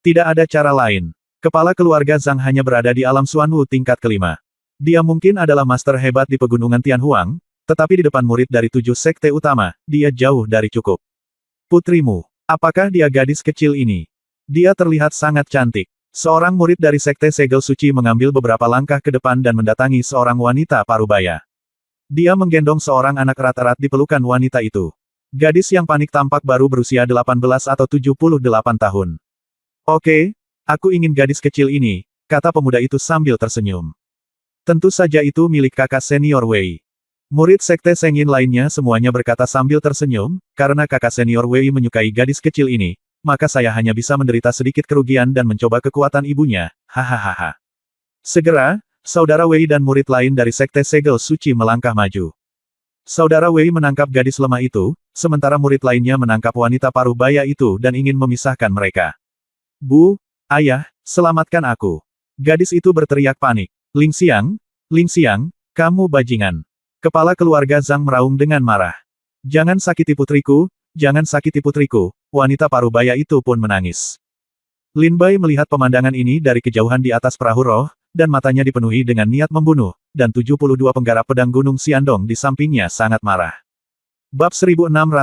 Tidak ada cara lain. Kepala keluarga Zhang hanya berada di alam Xuanwu tingkat kelima. Dia mungkin adalah master hebat di pegunungan Tianhuang, tetapi di depan murid dari 7 sekte utama, dia jauh dari cukup. Putrimu, apakah dia gadis kecil ini? Dia terlihat sangat cantik. Seorang murid dari Sekte Segel Suci mengambil beberapa langkah ke depan dan mendatangi seorang wanita parubaya. Dia menggendong seorang anak erat-erat di pelukan wanita itu. Gadis yang panik tampak baru berusia 18 atau 78 tahun. Oke, aku ingin gadis kecil ini, kata pemuda itu sambil tersenyum. Tentu saja itu milik kakak senior Wei. Murid Sekte Sengyin lainnya semuanya berkata sambil tersenyum, karena kakak senior Wei menyukai gadis kecil ini, maka saya hanya bisa menderita sedikit kerugian dan mencoba kekuatan ibunya, hahaha. Segera, saudara Wei dan murid lain dari Sekte Segel Suci melangkah maju. Saudara Wei menangkap gadis lemah itu, sementara murid lainnya menangkap wanita parubaya itu dan ingin memisahkan mereka. Bu, ayah, selamatkan aku. Gadis itu berteriak panik. Ling Xiang, kamu bajingan. Kepala keluarga Zhang meraung dengan marah. Jangan sakiti putriku, jangan sakiti putriku. Wanita parubaya itu pun menangis. Lin Bai melihat pemandangan ini dari kejauhan di atas perahu roh, dan matanya dipenuhi dengan niat membunuh, dan 72 penggarap pedang gunung Xiandong di sampingnya sangat marah. Bab 1610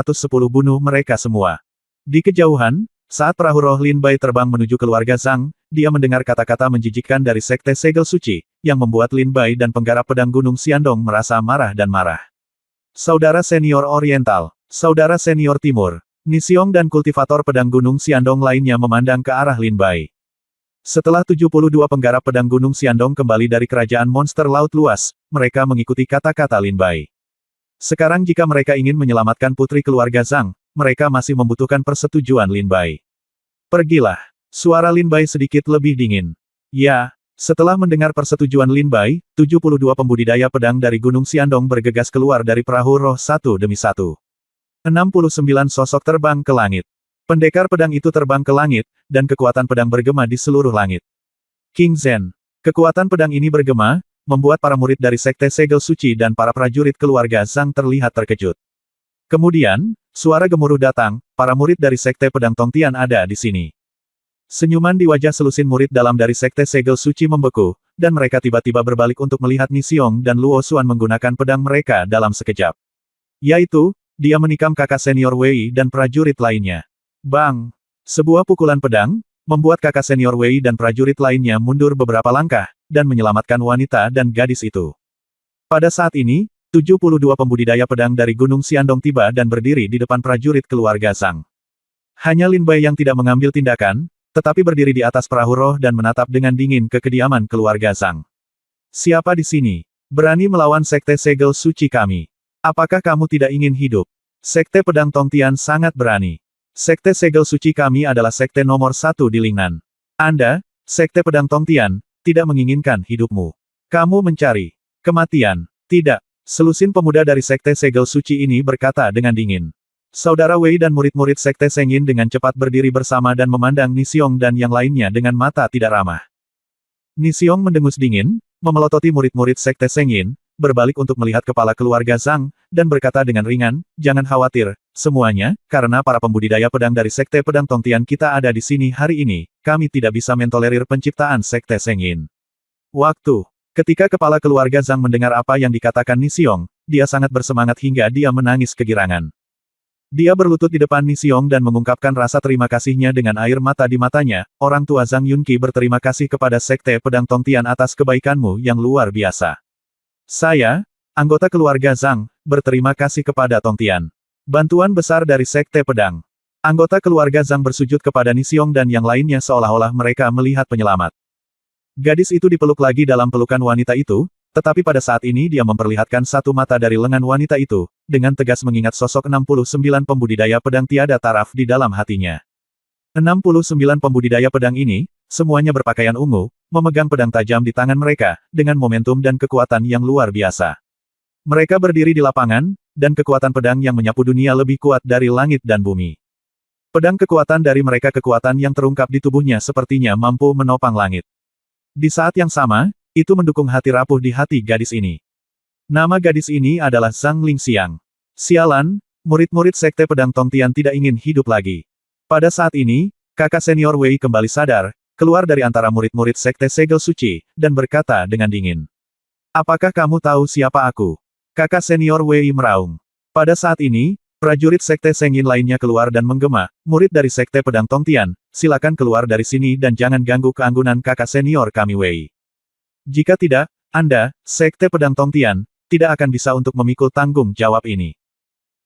bunuh mereka semua. Di kejauhan, saat perahu roh Lin Bai terbang menuju keluarga Zhang, dia mendengar kata-kata menjijikkan dari Sekte Segel Suci, yang membuat Lin Bai dan penggarap pedang gunung Xiandong merasa marah dan marah. Saudara senior Oriental, saudara senior Timur, Nixiong dan kultivator pedang gunung Xiandong lainnya memandang ke arah Lin Bai. Setelah 72 penggarap pedang gunung Xiandong kembali dari kerajaan monster laut luas, mereka mengikuti kata-kata Lin Bai. Sekarang jika mereka ingin menyelamatkan putri keluarga Zhang, mereka masih membutuhkan persetujuan Lin Bai. Pergilah. Suara Lin Bai sedikit lebih dingin. Ya, setelah mendengar persetujuan Lin Bai, 72 pembudidaya pedang dari gunung Xiandong bergegas keluar dari perahu roh satu demi satu. 69 sosok terbang ke langit. Pendekar pedang itu terbang ke langit, dan kekuatan pedang bergema di seluruh langit. King Zhen. Kekuatan pedang ini bergema, membuat para murid dari Sekte Segel Suci dan para prajurit keluarga Zhang terlihat terkejut. Kemudian, suara gemuruh datang, para murid dari Sekte Pedang Tongtian ada di sini. Senyuman di wajah selusin murid dalam dari Sekte Segel Suci membeku, dan mereka tiba-tiba berbalik untuk melihat Nixiong dan Luo Xuan menggunakan pedang mereka dalam sekejap. Yaitu, dia menikam kakak senior Wei dan prajurit lainnya. Bang! Sebuah pukulan pedang, membuat kakak senior Wei dan prajurit lainnya mundur beberapa langkah, dan menyelamatkan wanita dan gadis itu. Pada saat ini, 72 pembudidaya pedang dari Gunung Xiandong tiba dan berdiri di depan prajurit keluarga Zhang. Hanya Lin Bai yang tidak mengambil tindakan, tetapi berdiri di atas perahu roh dan menatap dengan dingin ke kediaman keluarga Zhang. Siapa di sini? Berani melawan Sekte Segel Suci kami? Apakah kamu tidak ingin hidup? Sekte Pedang Tongtian sangat berani. Sekte Segel Suci kami adalah sekte nomor 1 di Lingnan. Anda, Sekte Pedang Tongtian, tidak menginginkan hidupmu. Kamu mencari kematian. Tidak. Selusin pemuda dari Sekte Segel Suci ini berkata dengan dingin. Saudara Wei dan murid-murid Sekte Sengyin dengan cepat berdiri bersama dan memandang Nixiong dan yang lainnya dengan mata tidak ramah. Nixiong mendengus dingin, memelototi murid-murid Sekte Sengyin, berbalik untuk melihat kepala keluarga Zhang, dan berkata dengan ringan, jangan khawatir, semuanya, karena para pembudidaya pedang dari Sekte Pedang Tongtian kita ada di sini hari ini, kami tidak bisa mentolerir penciptaan Sekte Sengyin. Waktu. Ketika kepala keluarga Zhang mendengar apa yang dikatakan Nixiong, dia sangat bersemangat hingga dia menangis kegirangan. Dia berlutut di depan Nixiong dan mengungkapkan rasa terima kasihnya dengan air mata di matanya. Orang tua Zhang Yunqi berterima kasih kepada Sekte Pedang Tongtian atas kebaikanmu yang luar biasa. Saya, anggota keluarga Zhang, berterima kasih kepada Tongtian. Bantuan besar dari Sekte Pedang. Anggota keluarga Zhang bersujud kepada Nixiong dan yang lainnya seolah-olah mereka melihat penyelamat. Gadis itu dipeluk lagi dalam pelukan wanita itu, tetapi pada saat ini dia memperlihatkan satu mata dari lengan wanita itu, dengan tegas mengingat sosok 69 pembudidaya pedang tiada taraf di dalam hatinya. 69 pembudidaya pedang ini, semuanya berpakaian ungu, memegang pedang tajam di tangan mereka, dengan momentum dan kekuatan yang luar biasa. Mereka berdiri di lapangan, dan kekuatan pedang yang menyapu dunia lebih kuat dari langit dan bumi. Pedang kekuatan dari mereka kekuatan yang terungkap di tubuhnya sepertinya mampu menopang langit. Di saat yang sama, itu mendukung hati rapuh di hati gadis ini. Nama gadis ini adalah Zhang Lingxiang. Sialan, murid-murid Sekte Pedang Tongtian tidak ingin hidup lagi. Pada saat ini, kakak senior Wei kembali sadar, keluar dari antara murid-murid Sekte Segel Suci, dan berkata dengan dingin. Apakah kamu tahu siapa aku? Kakak senior Wei meraung. Pada saat ini, prajurit Sekte Sengyin lainnya keluar dan menggema, murid dari Sekte Pedang Tongtian, silakan keluar dari sini dan jangan ganggu keanggunan kakak senior kami Wei. Jika tidak, Anda, Sekte Pedang Tongtian, tidak akan bisa untuk memikul tanggung jawab ini.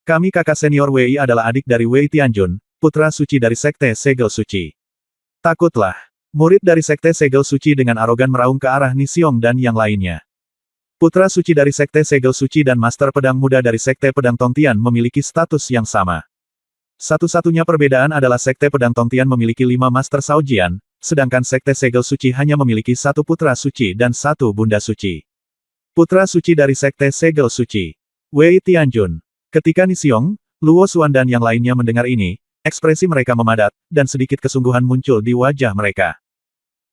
Kami kakak senior Wei adalah adik dari Wei Tianjun, putra suci dari Sekte Segel Suci. Takutlah. Murid dari Sekte Segel Suci dengan arogan meraung ke arah Nixiong dan yang lainnya. Putra suci dari Sekte Segel Suci dan Master Pedang Muda dari Sekte Pedang Tongtian memiliki status yang sama. Satu-satunya perbedaan adalah Sekte Pedang Tongtian memiliki 5 Master Shaojian, sedangkan Sekte Segel Suci hanya memiliki 1 Putra Suci dan 1 Bunda Suci. Putra Suci dari Sekte Segel Suci. Wei Tianjun. Ketika Nixiong, Luo Xuan dan yang lainnya mendengar ini, ekspresi mereka memadat, dan sedikit kesungguhan muncul di wajah mereka.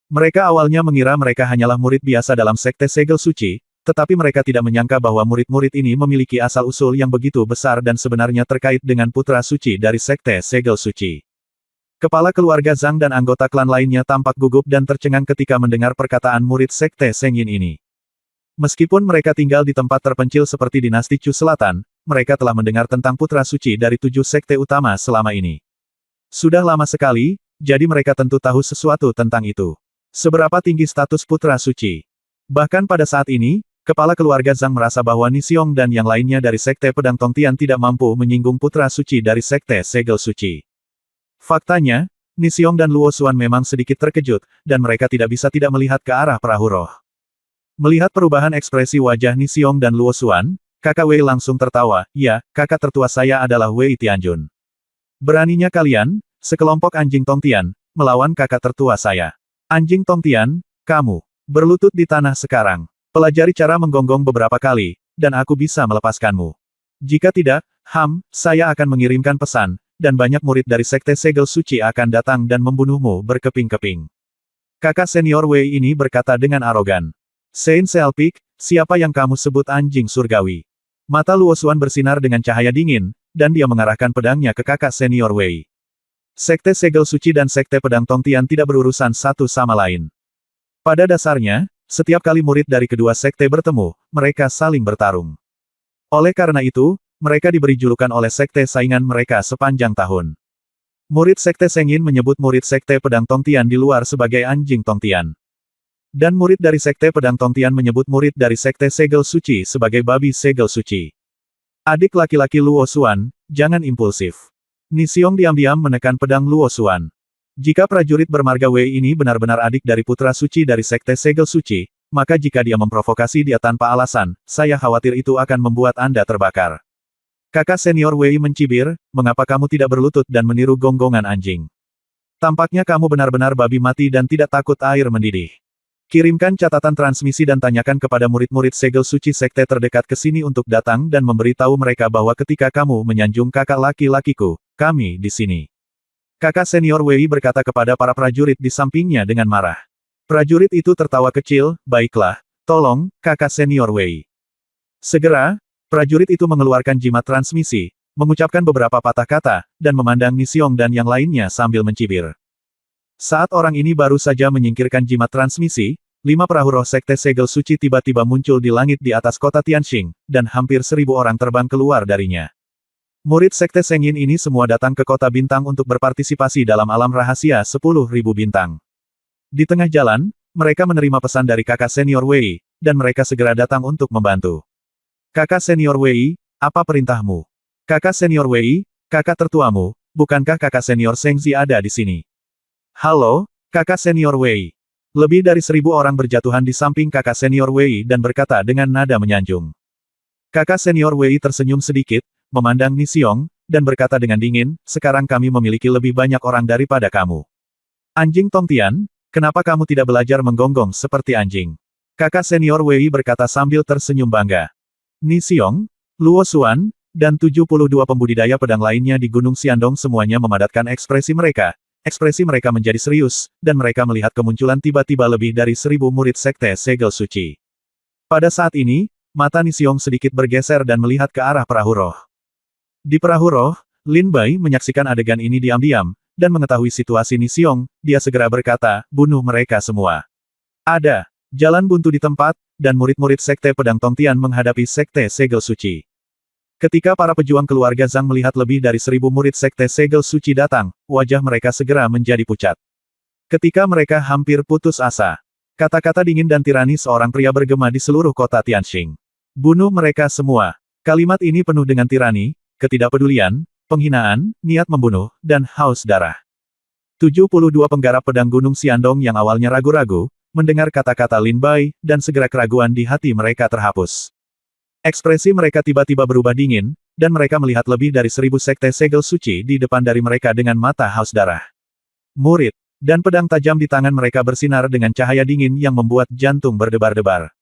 Mereka awalnya mengira mereka hanyalah murid biasa dalam Sekte Segel Suci, tetapi mereka tidak menyangka bahwa murid-murid ini memiliki asal-usul yang begitu besar dan sebenarnya terkait dengan Putra Suci dari Sekte Segel Suci. Kepala keluarga Zhang dan anggota klan lainnya tampak gugup dan tercengang ketika mendengar perkataan murid Sekte Sengyin ini. Meskipun mereka tinggal di tempat terpencil seperti dinasti Chu Selatan, mereka telah mendengar tentang Putra Suci dari 7 sekte utama selama ini. Sudah lama sekali, jadi mereka tentu tahu sesuatu tentang itu. Seberapa tinggi status Putra Suci? Bahkan pada saat ini, kepala keluarga Zhang merasa bahwa Nixiong dan yang lainnya dari Sekte Pedang Tongtian tidak mampu menyinggung Putra Suci dari Sekte Segel Suci. Faktanya, Nixiong dan Luo Xuan memang sedikit terkejut, dan mereka tidak bisa tidak melihat ke arah perahu roh. Melihat perubahan ekspresi wajah Nixiong dan Luo Xuan, kakak Wei langsung tertawa, ya, kakak tertua saya adalah Wei Tianjun. Beraninya kalian, sekelompok anjing Tongtian, melawan kakak tertua saya. Anjing Tongtian, kamu, berlutut di tanah sekarang. Pelajari cara menggonggong beberapa kali, dan aku bisa melepaskanmu. Jika tidak, saya akan mengirimkan pesan, dan banyak murid dari Sekte Segel Suci akan datang dan membunuhmu berkeping-keping. Kakak senior Wei ini berkata dengan arogan. Saint Selpik, siapa yang kamu sebut anjing surgawi? Mata Luo Xuan bersinar dengan cahaya dingin, dan dia mengarahkan pedangnya ke kakak senior Wei. Sekte Segel Suci dan Sekte Pedang Tongtian tidak berurusan satu sama lain. Pada dasarnya, setiap kali murid dari kedua sekte bertemu, mereka saling bertarung. Oleh karena itu, mereka diberi julukan oleh sekte saingan mereka sepanjang tahun. Murid Sekte Sengyin menyebut murid Sekte Pedang Tongtian di luar sebagai anjing Tongtian. Dan murid dari Sekte Pedang Tongtian menyebut murid dari Sekte Segel Suci sebagai babi Segel Suci. Adik laki-laki Luo Xuan, jangan impulsif. Nixiong diam-diam menekan pedang Luo Xuan. Jika prajurit bermarga Wei ini benar-benar adik dari putra suci dari Sekte Segel Suci, maka jika dia memprovokasi dia tanpa alasan, saya khawatir itu akan membuat Anda terbakar. Kakak senior Wei mencibir, mengapa kamu tidak berlutut dan meniru gonggongan anjing? Tampaknya kamu benar-benar babi mati dan tidak takut air mendidih. Kirimkan catatan transmisi dan tanyakan kepada murid-murid Segel Suci Sekte terdekat ke sini untuk datang dan memberitahu mereka bahwa ketika kamu menyanjung kakak laki-lakiku, kami di sini. Kakak senior Wei berkata kepada para prajurit di sampingnya dengan marah. Prajurit itu tertawa kecil, baiklah, tolong, kakak senior Wei. Segera, prajurit itu mengeluarkan jimat transmisi, mengucapkan beberapa patah kata, dan memandang Nisyong dan yang lainnya sambil mencibir. Saat orang ini baru saja menyingkirkan jimat transmisi, 5 perahu roh Sekte Segel Suci tiba-tiba muncul di langit di atas kota Tianxing, dan hampir 1000 orang terbang keluar darinya. Murid Sekte Sengyin ini semua datang ke kota bintang untuk berpartisipasi dalam alam rahasia 10.000 bintang. Di tengah jalan, mereka menerima pesan dari kakak senior Wei, dan mereka segera datang untuk membantu. Kakak senior Wei, apa perintahmu? Kakak senior Wei, kakak tertuamu, bukankah kakak senior Sengzi ada di sini? Halo, kakak senior Wei. Lebih dari 1000 orang berjatuhan di samping kakak senior Wei dan berkata dengan nada menyanjung. Kakak senior Wei tersenyum sedikit, memandang Nisyong, dan berkata dengan dingin, sekarang kami memiliki lebih banyak orang daripada kamu. Anjing Tongtian, kenapa kamu tidak belajar menggonggong seperti anjing? Kakak senior Wei berkata sambil tersenyum bangga. Nisyong, Luo Xuan, dan 72 pembudidaya pedang lainnya di Gunung Xiandong semuanya memadatkan ekspresi mereka. Ekspresi mereka menjadi serius, dan mereka melihat kemunculan tiba-tiba lebih dari 1000 murid Sekte Segel Suci. Pada saat ini, mata Nisyong sedikit bergeser dan melihat ke arah perahu roh. Di perahu roh, Lin Bai menyaksikan adegan ini diam-diam, dan mengetahui situasi Nisyong, dia segera berkata, bunuh mereka semua. Ada jalan buntu di tempat, dan murid-murid Sekte Pedang Tongtian menghadapi Sekte Segel Suci. Ketika para pejuang keluarga Zhang melihat lebih dari 1000 murid Sekte Segel Suci datang, wajah mereka segera menjadi pucat. Ketika mereka hampir putus asa, kata-kata dingin dan tirani seorang pria bergema di seluruh kota Tianxing. Bunuh mereka semua. Kalimat ini penuh dengan tirani, ketidakpedulian, penghinaan, niat membunuh, dan haus darah. 72 penggarap pedang Gunung Xiandong yang awalnya ragu-ragu, mendengar kata-kata Lin Bai, dan segera keraguan di hati mereka terhapus. Ekspresi mereka tiba-tiba berubah dingin, dan mereka melihat lebih dari 1000 sekte segel suci di depan dari mereka dengan mata haus darah. Murid, dan pedang tajam di tangan mereka bersinar dengan cahaya dingin yang membuat jantung berdebar-debar.